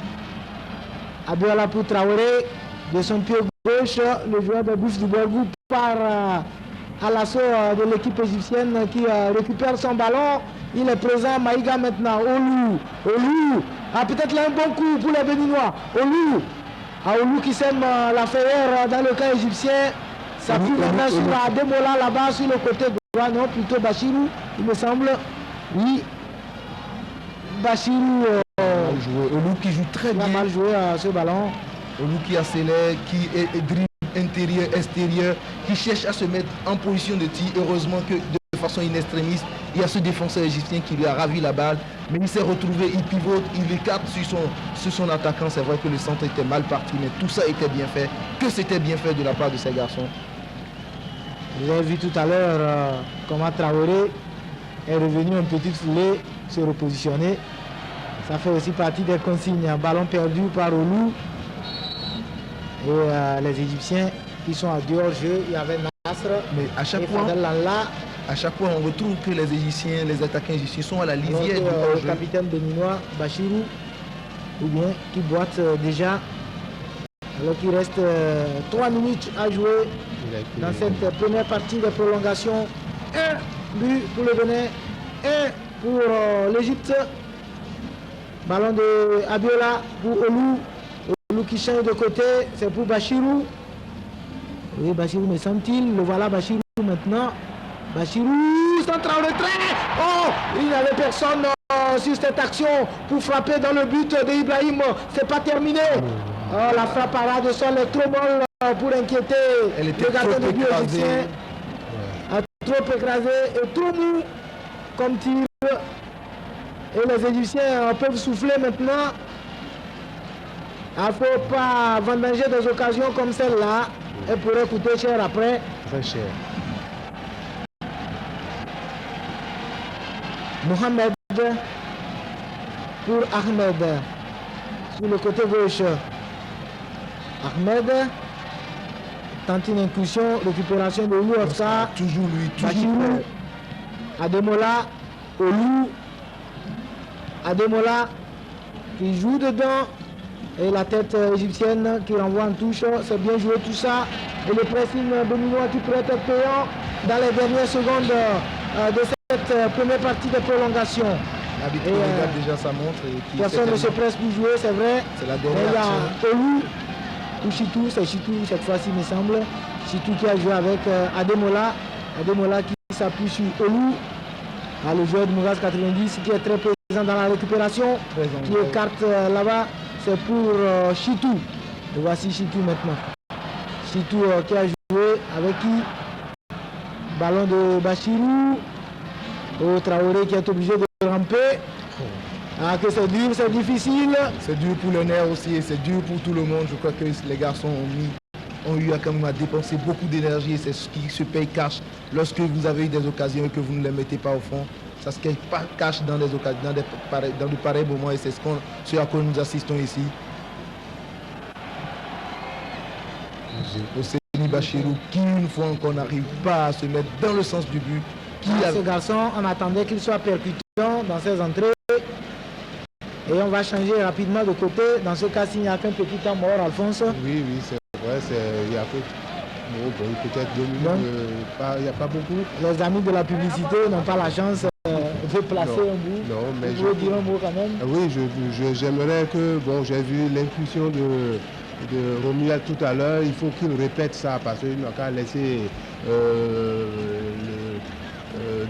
Abiola pour Traoré. De son pied gauche, le joueur de Bouf du Borgou part à l'assaut de l'équipe égyptienne qui récupère son ballon. Il est présent, Maïga maintenant. Olou. Ah, peut-être là un bon coup pour les Béninois. Olou qui sème la frayeur dans le camp égyptien. Ça pue maintenant sur Ademola là-bas sur le côté droit. Non, plutôt Bachirou, il me semble. Oui. Bachirou. Olou qui joue très bien. Il a mal joué ce ballon. Olou qui accélère, qui est dribble intérieur, extérieur, qui cherche à se mettre en position de tir. Heureusement que de façon in extremis, Il y a ce défenseur égyptien qui lui a ravi la balle, mais il s'est retrouvé, il pivote, il écarte sur son attaquant. C'est vrai que le centre était mal parti, mais tout ça était bien fait. Que c'était bien fait de la part de ces garçons. Vous avez vu tout à l'heure comment Traoré est revenu en petite foulée, se repositionner. Ça fait aussi partie des consignes. Un ballon perdu par Olou. Et les Égyptiens qui sont à dehors-jeu, il y avait Nasr. Mais à chaque fois, on retrouve que les Égyptiens, les attaquants égyptiens sont à la lisière du hors-jeu. Le capitaine béninois, Bachirou, ou bien qui boite déjà. Alors qu'il reste 3 minutes à jouer dans cette première partie de prolongation. 1 but pour le Bénin, 1 pour l'Égypte. Ballon de Abiola pour Olou. Olou qui change de côté, c'est pour Bachirou. Oui, Bachirou, me semble-t-il. Le voilà, Bachirou maintenant. Bachirou, centre en retrait. Oh, il n'y avait personne sur cette action pour frapper dans le but d'Ibrahim. C'est pas terminé. Oh, la frappe à ras de sol est trop molle pour inquiéter le gardien de but égyptien. Trop écrasé et trop mou comme tir. Et les Égyptiens peuvent souffler maintenant. Il ne faut pas vendanger des occasions comme celle-là. Elle pourrait coûter cher après. Très cher. Mohamed pour Ahmed. Sur le côté gauche. Ahmed tente une incursion, récupération de Olou Ofsa. Toujours lui, toujours. Ademola, Olou. Ademola qui joue dedans. Et la tête égyptienne qui renvoie en touche. C'est bien joué tout ça. Et le pressing béninois qui pourrait être payant dans les dernières secondes de cette première partie de prolongation. L'arbitre regarde déjà sa montre. Personne ne se presse pour jouer, c'est vrai. C'est la dernière action. Olou ou Chitou, c'est Chitou cette fois-ci me semble. Chitou qui a joué avec Ademola. Ademola qui s'appuie sur Olou. Le joueur de Mouraz 90 qui est très présent dans la récupération. Qui écarte là-bas. C'est pour Chitou. Et voici Chitou maintenant. Chitou qui a joué avec qui? Ballon de Bachirou. Au Traoré qui est obligé de ramper. Ah, que c'est dur, c'est difficile. C'est dur pour le nerf aussi et c'est dur pour tout le monde. Je crois que les garçons ont eu quand même à dépenser beaucoup d'énergie et c'est ce qui se paye cash. Lorsque vous avez eu des occasions et que vous ne les mettez pas au fond, ça se paye pas cash dans des occasions, dans de pareils moments et c'est ce à quoi nous assistons ici. Oseni Bachirou qui une fois encore n'arrive pas à se mettre dans le sens du but. Ce garçon, on attendait qu'il soit percutant dans ses entrées. Et on va changer rapidement de côté. Dans ce cas, s'il n'y a qu'un petit temps mort, Alphonse. Oui, c'est vrai. Il y a peut-être 2 minutes. Il n'y a pas beaucoup. Les amis de la publicité n'ont pas la chance de placer un bout. Non, mais je veux dire un mot quand même. Oui, j'aimerais que, j'ai vu l'inclusion de Romuald tout à l'heure. Il faut qu'il répète ça parce qu'il n'a qu'à laisser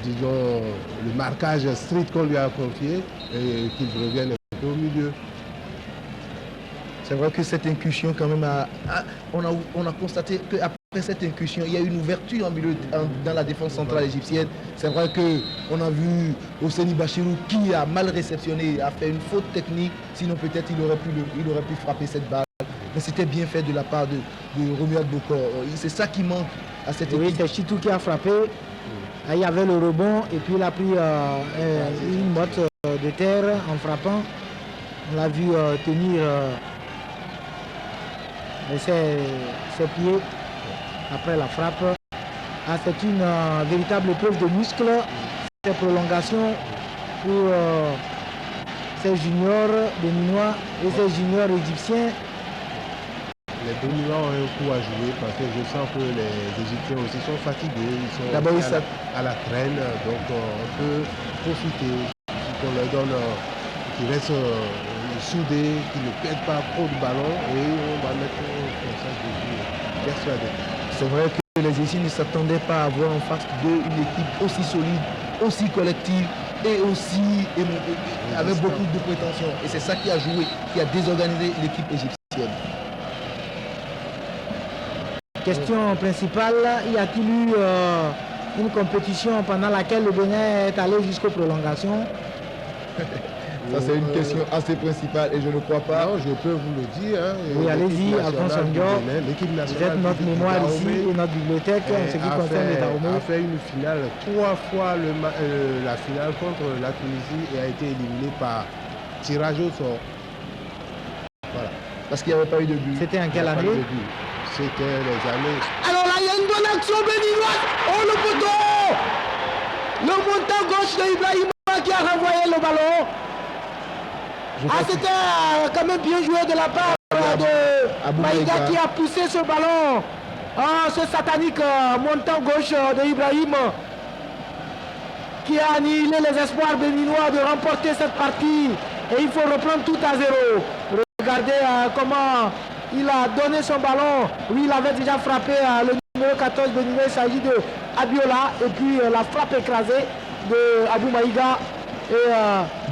disons, le marquage strict qu'on lui a confié et qu'il revienne un peu au milieu. C'est vrai que cette incursion quand même on a constaté qu'après cette incursion, il y a une ouverture dans la défense centrale égyptienne. C'est vrai qu'on a vu Oseni Bachirou qui a mal réceptionné, a fait une faute technique, sinon peut-être il aurait pu frapper cette balle. Mais c'était bien fait de la part de Romuald Bokor. C'est ça qui manque à cette équipe. Oui, c'est Chitou qui a frappé. Il y avait le rebond et puis il a pris une botte de terre en frappant. On l'a vu tenir ses pieds après la frappe. C'est une véritable épreuve de muscle. Ces prolongations pour ces juniors béninois et ces juniors égyptiens. Les Béninois ont un coup à jouer parce que je sens que les Égyptiens aussi sont fatigués, ils sont à la traîne, donc on peut profiter, qu'on leur donne, qu'ils restent soudés, qu'ils ne perdent pas trop de ballons et on va mettre comme ça, je suis persuadé. C'est vrai que les Égyptiens ne s'attendaient pas à voir en face d'eux une équipe aussi solide, aussi collective et aussi avec beaucoup de prétention. Et c'est ça qui a joué, qui a désorganisé l'équipe égyptienne. Question principale, y a-t-il eu une compétition pendant laquelle le Bénin est allé jusqu'aux prolongations? Ça, c'est une question assez principale et je ne crois pas. Non, je peux vous le dire. Hein, oui, allez-y, Alphonse Ondior. Vous êtes notre mémoire ici et notre bibliothèque en ce qui concerne les Dahomey. A fait une finale 3 fois la finale contre la Tunisie et a été éliminé par tirage au sort. Voilà. Parce qu'il n'y avait pas eu de but. C'était en quelle année? C'était les années. Alors là, il y a une bonne action béninoise. Oh, le poteau! Le montant gauche de Ibrahima qui a renvoyé le ballon. C'était quand même bien joué de la part de Maïga qui a poussé ce ballon. Ah, ce satanique montant gauche de Ibrahim qui a annihilé les espoirs béninois de remporter cette partie. Et il faut reprendre tout à zéro. Regardez comment il a donné son ballon. Oui, il avait déjà frappé le numéro 14 béninois. Il s'agit de Abiola. Et puis la frappe écrasée de Abou Maïga. Et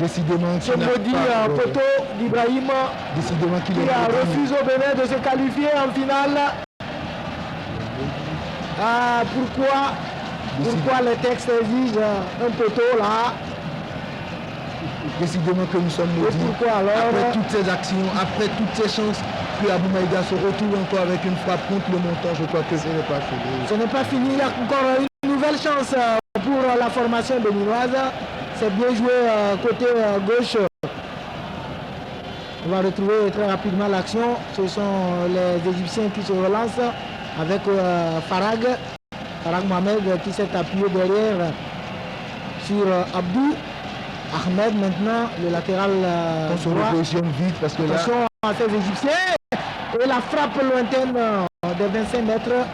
décidément, ce maudit poteau d'Ibrahim qui refuse au Bénin de se qualifier en finale. Pourquoi les textes exigent un poteau là? Décidément que nous sommes maudits. Pourquoi alors? Après toutes ces actions, après toutes ces chances, que Abou Maïga se retrouve encore avec une frappe contre le montant, je crois que ce n'est pas fini. Ce n'est pas fini, il y a encore une nouvelle chance pour la formation béninoise. C'est bien joué côté gauche. On va retrouver très rapidement l'action. Ce sont les Égyptiens qui se relancent avec Farag Mohamed qui s'est appuyé derrière sur Abdou. Ahmed maintenant, le latéral droit. Vite parce que attention à ces Égyptiens. Et la frappe lointaine des 25 mètres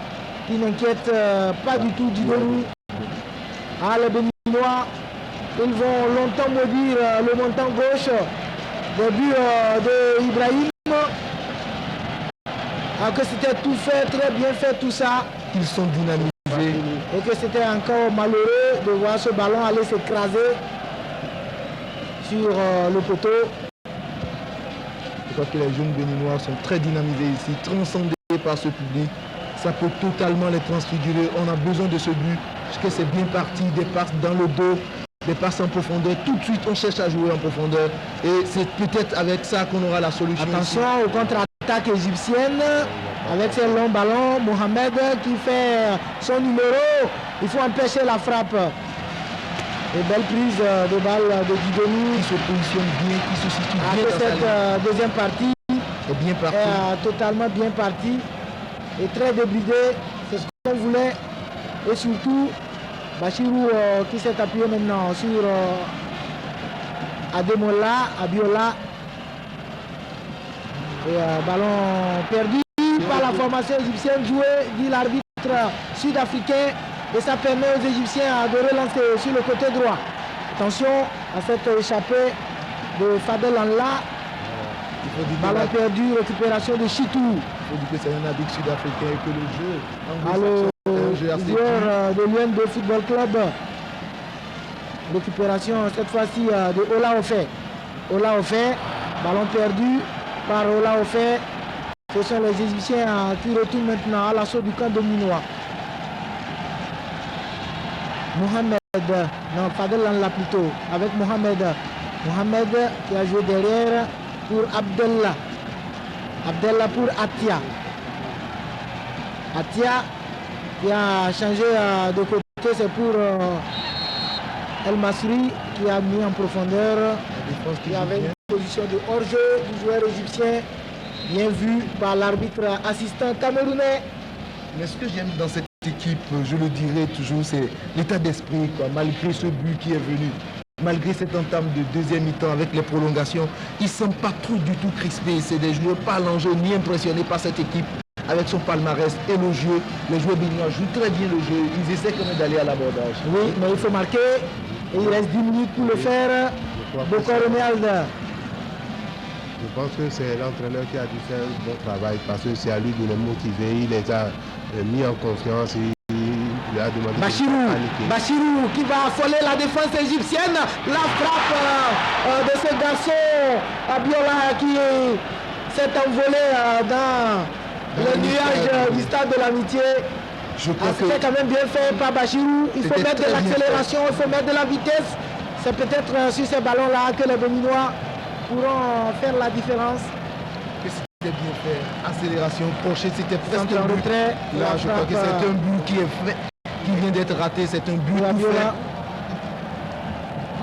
qui n'inquiète pas du tout Didorou. Ah, les Béninois, ils vont longtemps maudire le montant gauche. Début de Ibrahim. Que c'était tout fait, très bien fait tout ça. Ils sont dynamisés. Et que c'était encore malheureux de voir ce ballon aller s'écraser sur le poteau. Je crois que les jeunes béninois sont très dynamisés ici, transcendés par ce public. Ça peut totalement les transfigurer. On a besoin de ce but. Parce que c'est bien parti, des passes dans le dos, des passes en profondeur. Tout de suite, on cherche à jouer en profondeur. Et c'est peut-être avec ça qu'on aura la solution. Attention aux contre-attaques égyptiennes. Avec ces longs ballons, Mohamed qui fait son numéro. Il faut empêcher la frappe. Et belle prise de balle de Didoni. Qui se positionne bien, qui se situe bien dans cette deuxième partie est bien partie. Totalement bien partie. Et très débridé. C'est ce qu'on voulait. Et surtout, Bachirou qui s'est appuyé maintenant sur Ademola, Abiola. Et ballon perdu par la formation égyptienne, joué, dit l'arbitre sud-africain. Et ça permet aux Égyptiens de relancer sur le côté droit. Attention à cette échappée de Fadel Anla. Ballon perdu, récupération de Chitou. Il faut dire que c'est un arbitre sud-africain et que le jeu joueur de l'UNB Football Club. Récupération cette fois-ci de Ola Ofé. Ola Ofé, ballon perdu par Ola Ofé. Ce sont les Égyptiens qui retournent maintenant à l'assaut du camp béninois. Mohamed, non, Fadel Anla plutôt, avec Mohamed. Mohamed qui a joué derrière pour Abdallah. Abdallah pour Atia. Atia qui a changé de côté, c'est pour El Masri qui a mis en profondeur. Il y avait une position de hors-jeu du joueur égyptien, bien vu par l'arbitre assistant camerounais. Mais ce que j'aime dans cette équipe, je le dirai toujours, c'est l'état d'esprit, malgré ce but qui est venu. Malgré cette entame de deuxième mi-temps avec les prolongations, ils ne sont pas trop du tout crispés. C'est des joueurs pas l'enjeu ni impressionnés par cette équipe avec son palmarès et le jeu. Les joueurs béninois jouent très bien le jeu. Ils essaient quand même d'aller à l'abordage. Oui, mais il faut marquer. Et il reste 10 minutes pour le faire. Boko Ronaldo. Je pense que c'est l'entraîneur qui a dû faire un bon travail parce que c'est à lui de les motiver. Il les a mis en confiance. Il a demandé Bachirou qui va affoler la défense égyptienne. La frappe de ce garçon Abiola qui s'est envolé dans le nuage du stade de l'amitié. Je crois que c'est quand même bien fait par Bachirou. Il faut c'était mettre de très bien l'accélération, il faut mettre de la vitesse. C'est peut-être sur ces ballons-là que les Béninois pourront faire la différence. que c'était bien fait. Accélération, crochet, c'était presque Centre en un but. retrait. Là, la je crois que frappe, c'est un but qui est fait, qui vient d'être raté. C'est un but la tout fait. Viola.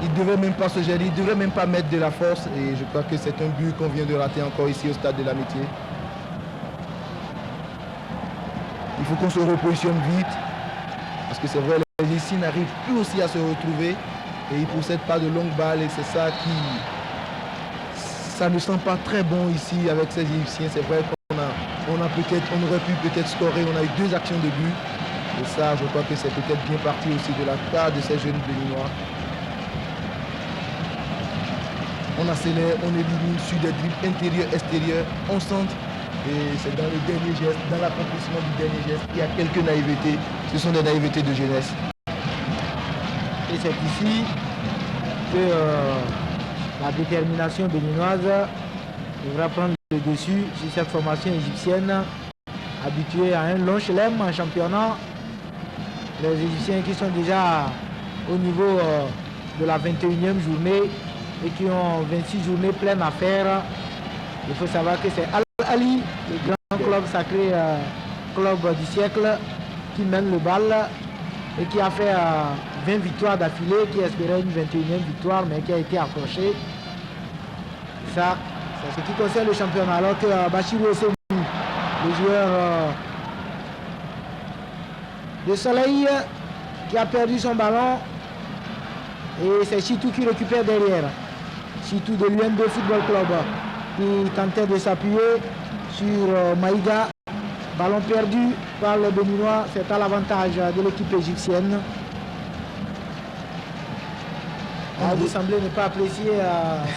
Il ne devait même pas se gêner, il ne devait même pas mettre de la force. Et je crois que c'est un but qu'on vient de rater encore ici au stade de l'Amitié. Il faut qu'on se repositionne vite. Parce que c'est vrai, les Égyptiens n'arrivent plus aussi à se retrouver. Et ils ne possèdent pas de longues balles. Et c'est ça qui... Ça ne sent pas très bon ici avec ces Égyptiens. C'est vrai qu'on aurait pu peut-être scorer. On a eu 2 actions de but. Et ça, je crois que c'est peut-être bien parti aussi de la part de ces jeunes Béninois. On accélère, on élimine sur des dribbles intérieurs, extérieurs, on centre. Et c'est dans le dernier geste, dans l'accomplissement du dernier geste, il y a quelques naïvetés. Ce sont des naïvetés de jeunesse. Et c'est ici que la détermination béninoise devra prendre le dessus sur cette formation égyptienne habituée à un long chelem en championnat. Les Égyptiens qui sont déjà au niveau de la 21e journée et qui ont 26 journées pleines à faire. Il faut savoir que c'est Al-Ali, le grand club sacré, club du siècle, qui mène le bal et qui a fait 20 victoires d'affilée, qui espérait une 21e victoire, mais qui a été accroché. Ça, c'est ce qui concerne le championnat. Alors que Bachirou Esseni, le joueur de Soleil, qui a perdu son ballon, et c'est Chitou qui récupère derrière. Chitou de l'UNB Football Club, qui tentait de s'appuyer sur Maïga. Ballon perdu par le Béninois, c'est à l'avantage de l'équipe égyptienne. Vous semblez ne pas apprécier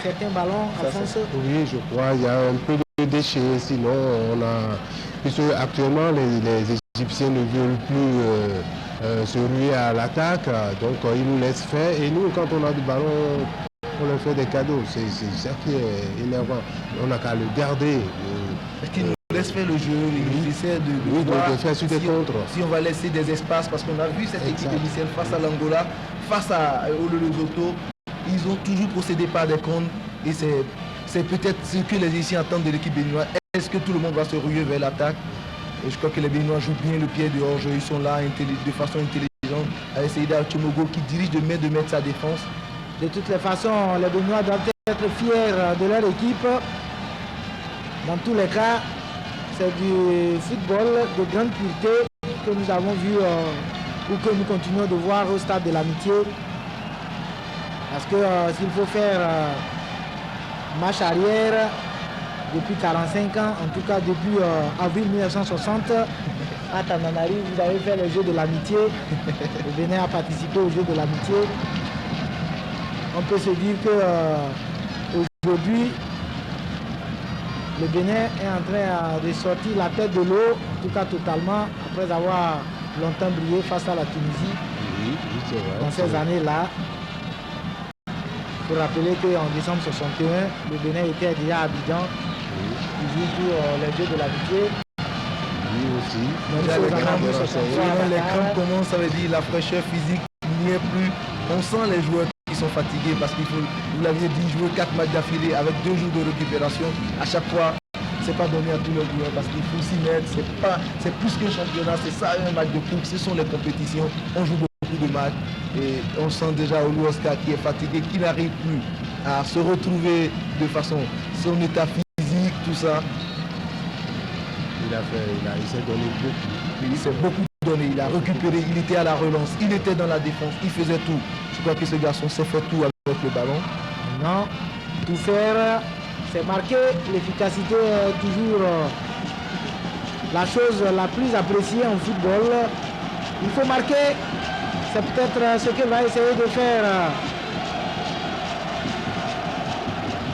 certains ballons, Alphonse. Oui, je crois, il y a un peu de déchets, sinon on a... Puisque actuellement les Égyptiens ne veulent plus se ruer à l'attaque, donc ils nous laissent faire, et nous quand on a du ballon, on leur fait des cadeaux, c'est ça qui est énervant. On n'a qu'à le garder. Parce qu'ils nous laissent faire le jeu, ils essaient de voir de faire sur des contres. Si on va laisser des espaces, parce qu'on a vu cette équipe égyptienne face à l'Angola, face au Lesotho, ils ont toujours procédé par des contres, et c'est peut-être ce que les Égyptiens attendent de l'équipe béninoise. Est-ce que tout le monde va se ruer vers l'attaque? Et je crois que les Béninois jouent bien le pied dehors, ils sont là de façon intelligente, avec Seïda Tchomogo qui dirige de mettre sa défense. De toutes les façons, les Béninois doivent être fiers de leur équipe. Dans tous les cas, c'est du football de grande pureté que nous avons vu ou que nous continuons de voir au stade de l'Amitié. Parce que s'il faut faire marche arrière depuis 45 ans, en tout cas depuis avril 1960, à Tananarive, vous avez fait les Jeux de l'Amitié. Le Bénin a participé aux Jeux de l'Amitié. On peut se dire qu'aujourd'hui, le Bénin est en train de sortir la tête de l'eau, en tout cas totalement, après avoir longtemps brillé face à la Tunisie. Oui, c'est vrai. Dans ces années-là, il faut rappeler qu'en décembre 61, le Bénin était déjà à Abidjan. Il joue pour les Jeux de l'Amitié. Oui, aussi. Les crampes commencent, ça veut dire la fraîcheur physique n'y est plus. On sent les joueurs qui sont fatigués parce qu'il faut, vous l'aviez dit, jouer 4 matchs d'affilée avec 2 jours de récupération. À chaque fois, c'est pas donné à tous les joueurs parce qu'il faut s'y mettre. C'est plus qu'un championnat, c'est ça un match de coupe, ce sont les compétitions. On joue beaucoup de matchs et on sent déjà Olu Oscar qui est fatigué, qui n'arrive plus à se retrouver de façon, son état physique, tout ça. Il s'est donné beaucoup. Il s'est beaucoup donné, il a récupéré, il était à la relance, il était dans la défense, il faisait tout. Je crois que ce garçon sait faire tout avec le ballon. Non, tout faire, c'est marquer. L'efficacité est toujours la chose la plus appréciée en football. Il faut marquer, c'est peut-être ce que va essayer de faire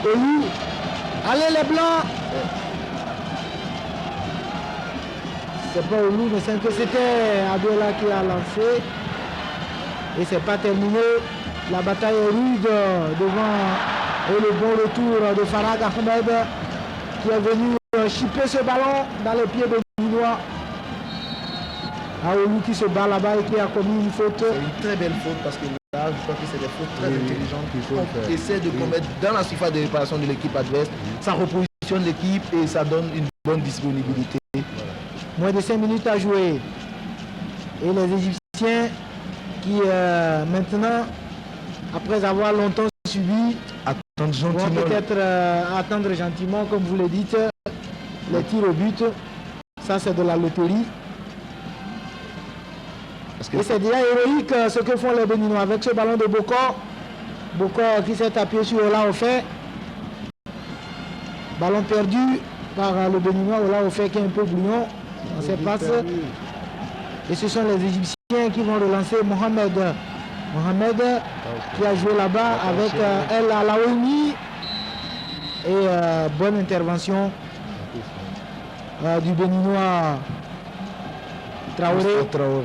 Olu. Allez les Blancs! C'est pas Olu, mais c'est que c'était Abiola qui a lancé. Et c'est pas terminé. La bataille est rude devant et le bon retour de Farag Ahmed qui est venu chipper ce ballon dans les pieds de Béninois. Aoulou qui se bat là-bas et qui a commis une faute. C'est une très belle faute parce que là, je crois que c'est des fautes très intelligentes qu'il faut faire. qu'on essaie de commettre dans la surface de réparation de l'équipe adverse. Ça repositionne l'équipe et ça donne une bonne disponibilité. Moins de 5 minutes à jouer. Et les Égyptiens qui maintenant, après avoir longtemps subi, Attendre vont gentiment. peut-être attendre gentiment, comme vous le dites, les tirs au but. Ça, c'est de la loterie. Parce que Et c'est déjà héroïque ce que font les Béninois avec ce ballon de Bokor. Bokor qui s'est appuyé sur Ola Ofer. Ballon perdu par le Béninois Ola Ofer qui est un peu bouillon dans ses passes. Et ce sont les Égyptiens qui vont relancer Mohamed. Mohamed qui a joué là-bas avec El Alaouni. Et bonne intervention du Béninois Traoré.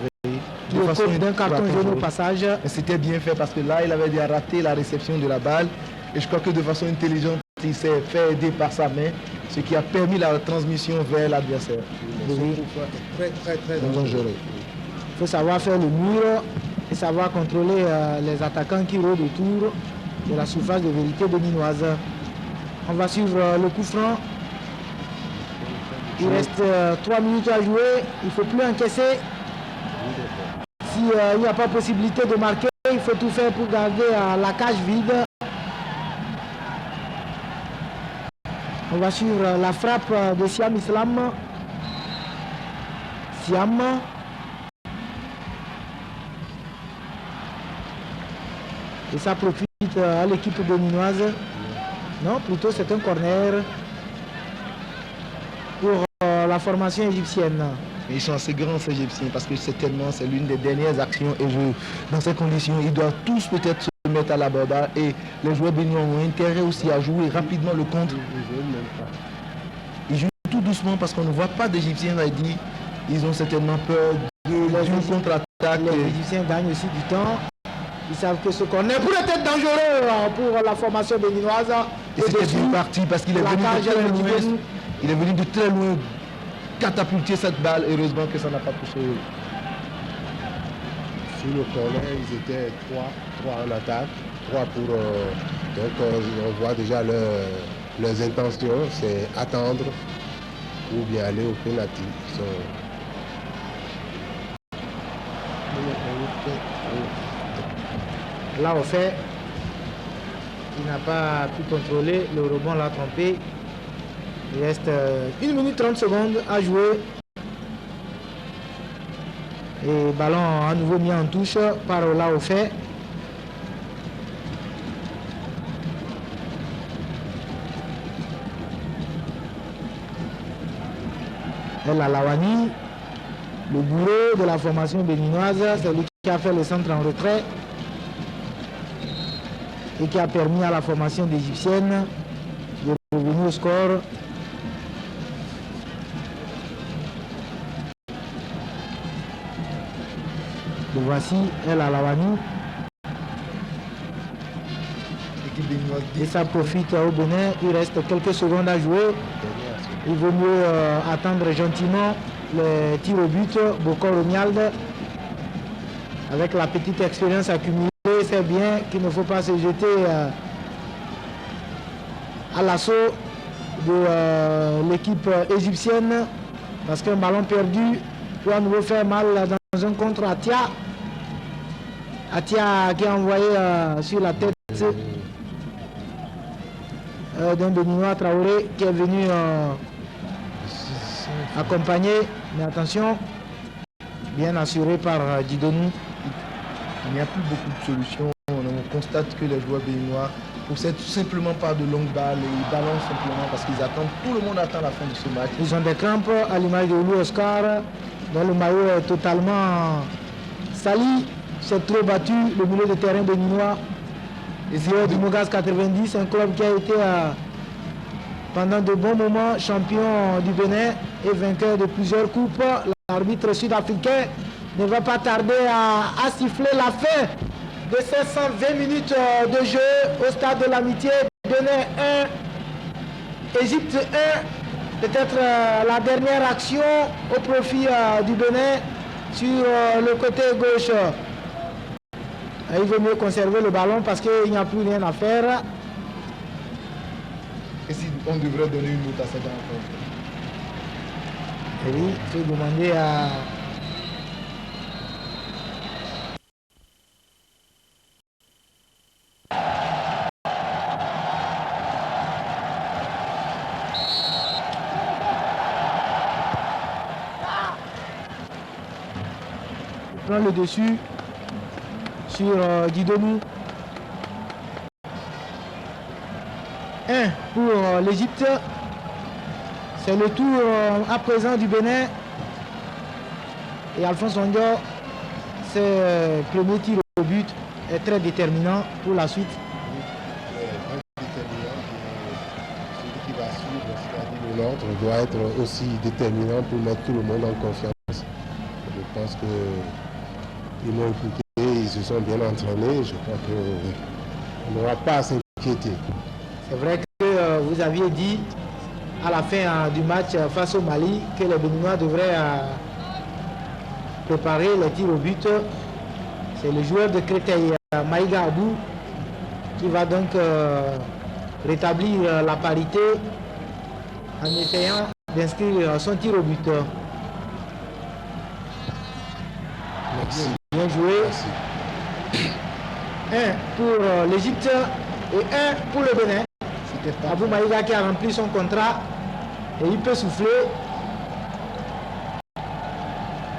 Qui écope d'un carton jaune au passage. Et c'était bien fait parce que là, il avait déjà raté la réception de la balle. Et je crois que de façon intelligente, il s'est fait aider par sa main, ce qui a permis la transmission vers l'adversaire. Très dangereux. Il faut savoir faire le mur et savoir contrôler les attaquants qui rôdent autour de la surface de vérité béninoise. On va suivre le coup franc. Il reste 3 minutes à jouer. Il ne faut plus encaisser. S'il n'y a pas possibilité de marquer, il faut tout faire pour garder la cage vide. On va suivre la frappe de Siam Islam. Siam. Et ça profite à l'équipe béninoise. Non, plutôt c'est un corner pour la formation égyptienne. Et ils sont assez grands ces Égyptiens parce que certainement c'est l'une des dernières actions et dans ces conditions ils doivent tous peut-être se mettre à l'abordage et les joueurs béninois ont intérêt aussi à jouer rapidement le contre. Ils jouent tout doucement parce qu'on ne voit pas d'Égyptiens, on a dit, ils ont certainement peur d'une contre-attaque. Les Égyptiens gagnent aussi du temps. Ils savent que ce corner pourrait être dangereux pour la formation béninoise. Et c'était bien parti parce qu'il est venu de très loin. Il est venu de très loin catapulter cette balle. Heureusement que ça n'a pas touché. Sur le corner, ils étaient 3 en attaque. 3 pour... donc on voit déjà leurs intentions, c'est attendre ou bien aller au penalty. Là, au fait, il n'a pas pu contrôler, le rebond l'a trompé. Il reste 1 minute 30 secondes à jouer. Et ballon à nouveau mis en touche par là au fait. El Alawani, le bourreau de la formation béninoise, c'est lui qui a fait le centre en retrait et qui a permis à la formation égyptienne de revenir au score. Le voici, El Alawani. Et ça profite au Bénin. Il reste quelques secondes à jouer. Il vaut mieux attendre gentiment les tirs au but. Bokor Omialde, avec la petite expérience accumulée, c'est bien qu'il ne faut pas se jeter à l'assaut de l'équipe égyptienne, parce qu'un ballon perdu peut à nouveau faire mal dans un contre Atia. Atia qui a envoyé sur la tête d'un Béninois, Traoré, qui est venu accompagner, mais attention, bien assuré par Didonou. Il n'y a plus beaucoup de solutions. On constate que les joueurs béninois possèdent tout simplement pas de longues balles et ils balancent simplement parce qu'ils attendent. Tout le monde attend la fin de ce match. Ils ont des crampes à l'image de Oulou Oscar, dont le maillot est totalement sali. C'est trop battu, le milieu de terrain béninois. Et c'est du Mogas 90, un club qui a été pendant de bons moments champion du Bénin et vainqueur de plusieurs coupes. L'arbitre sud-africain ne va pas tarder à siffler la fin de ces 120 minutes de jeu au stade de l'Amitié. Bénin 1, Égypte 1. Peut-être la dernière action au profit du Bénin sur le côté gauche. Il vaut mieux conserver le ballon parce qu'il n'y a plus rien à faire. Et si on devrait donner une note à cette rencontre? Et oui, il faut demander à... prend le dessus sur Didonu. 1 pour l'Égypte. C'est le tour à présent du Bénin. Et Alphonse Ondior, ses premier tir au but est très déterminant pour la suite. Celui qui va suivre, c'est-à-dire l'autre, doit être aussi déterminant pour mettre tout le monde en confiance. Je pense qu'ils m'ont écouté, ils se sont bien entraînés. Je crois qu'on n'aura pas à s'inquiéter. C'est vrai que vous aviez dit à la fin du match face au Mali que les Béninois devraient préparer les tirs au but. C'est le joueur de Créteil, Maïga Abou, qui va donc rétablir la parité en essayant d'inscrire son tir au but. Merci. Bien joué. Merci. 1 pour l'Égypte et 1 pour le Bénin. Abou Maïga qui a rempli son contrat et il peut souffler.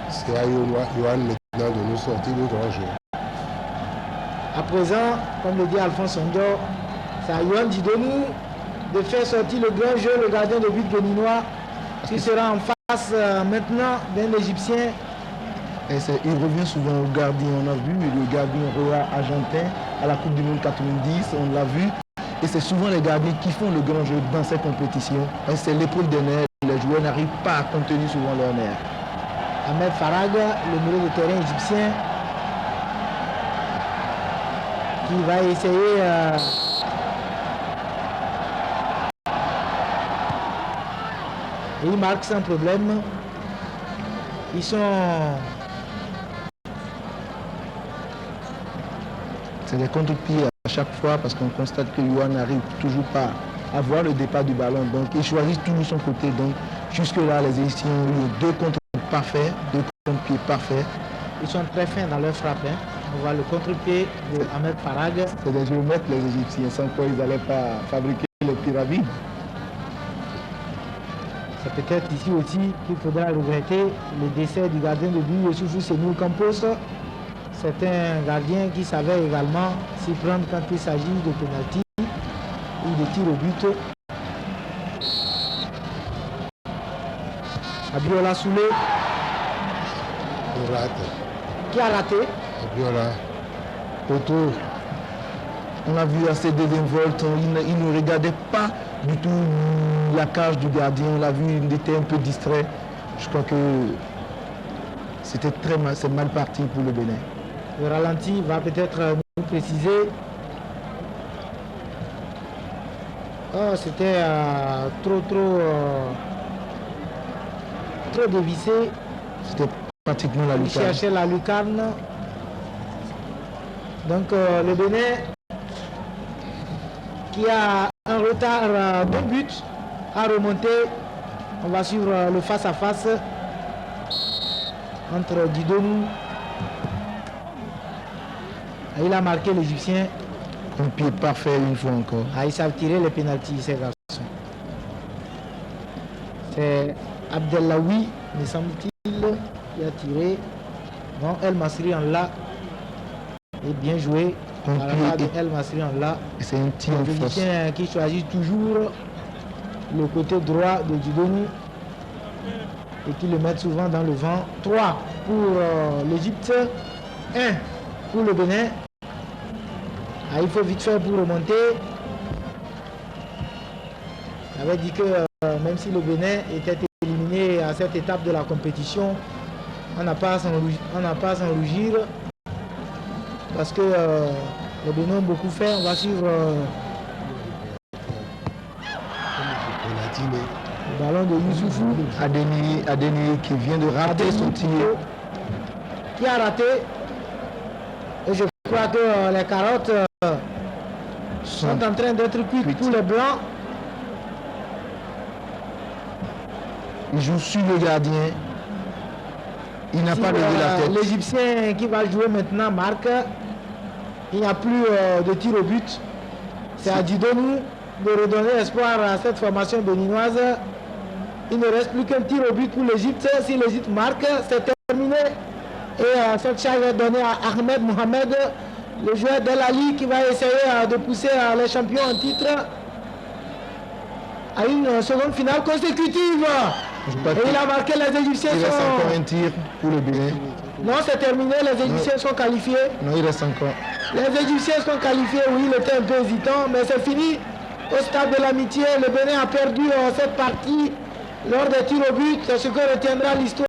C'est à Yohan maintenant de nous sortir le grand jeu. À présent, comme le dit Alphonse Ondior, c'est à Yohan Didonu de faire sortir le grand jeu, le gardien de but béninois, qui sera en face maintenant d'un Égyptien. Il revient souvent au gardien, on a vu le gardien Roa argentin à la Coupe du Monde 90, on l'a vu. Et c'est souvent les gardiens qui font le grand jeu dans ces compétitions. C'est l'épaule des nerfs, les joueurs n'arrivent pas à contenir souvent leurs nerfs. Ahmed Farag, le milieu de terrain égyptien, qui va essayer et il marque sans problème. Ils sont... C'est des contre-pieds à chaque fois parce qu'on constate que Yohan n'arrive toujours pas à voir le départ du ballon. Donc il choisit toujours son côté. Donc jusque-là, les Égyptiens ont eu 2 contre parfaits, 2 contre-pieds parfaits. Ils sont très fins dans leur frappe. On voit le contre-pied de Ahmed Farag. C'est des géomètres les Égyptiens, sans quoi ils n'allaient pas fabriquer les pyramides. C'est peut-être ici aussi qu'il faudra regretter le décès du gardien de but Youssoufou Senou Campos. C'est un gardien qui savait également s'y prendre quand il s'agit de pénalty ou de tir au but. Abiola Soulé. Il rate. Qui a raté. Abiola. Autour. On a vu à ses deuxièmes volts, il ne regardait pas du tout la cage du gardien. On l'a vu, il était un peu distrait. Je crois que c'était très mal, c'est mal parti pour le Bénin. Le ralenti va peut-être nous préciser. Oh, c'était trop dévissé. C'était pratiquement la Il lucarne. cherchait la lucarne. Donc le Bénin qui a un retard d'un but à remonter. On va suivre le face-à-face entre Didonu. Il a marqué l'Égyptien. Un pied parfait une fois encore. Ils savent tirer les pénaltys, ces garçons. C'est Abdellaoui, me semble-t-il, qui a tiré. Non, El Masri en l'a. Et bien joué. Par la part de El Masri en l'a. C'est un tir en force. L'Égyptien qui choisit toujours le côté droit de Didonu et qui le met souvent dans le vent. 3 pour l'Égypte, 1 pour le Bénin. Il faut vite faire pour remonter. J'avais dit que même si le Bénin était éliminé à cette étape de la compétition, on n'a pas à s'en rougir parce que les Bénin ont beaucoup fait. On va suivre le ballon de Youssoufou. Adeni qui vient de rater son tir. qui a raté. Et je crois que les carottes sont en train d'être cuites pour les blancs. Il joue sur le gardien. Il n'a pas levé la tête. L'Égyptien qui va jouer maintenant marque. Il n'y a plus de tir au but. C'est à Didonu de redonner espoir à cette formation béninoise. Il ne reste plus qu'un tir au but pour l'Égypte. Si l'Égypte marque, c'est terminé. Et cette charge est donnée à Ahmed Mohamed, le joueur d'El Ali qui va essayer de pousser les champions en titre à une seconde finale consécutive. Et il a marqué, les Égyptiens Il reste sont... encore un tir pour le Bénin. Non, c'est terminé, les Égyptiens sont qualifiés. Non, il reste encore. Les Égyptiens sont qualifiés, oui, il était un peu hésitant, mais c'est fini. Au stade de l'amitié, le Bénin a perdu cette partie lors des tirs au but, ce que retiendra l'histoire.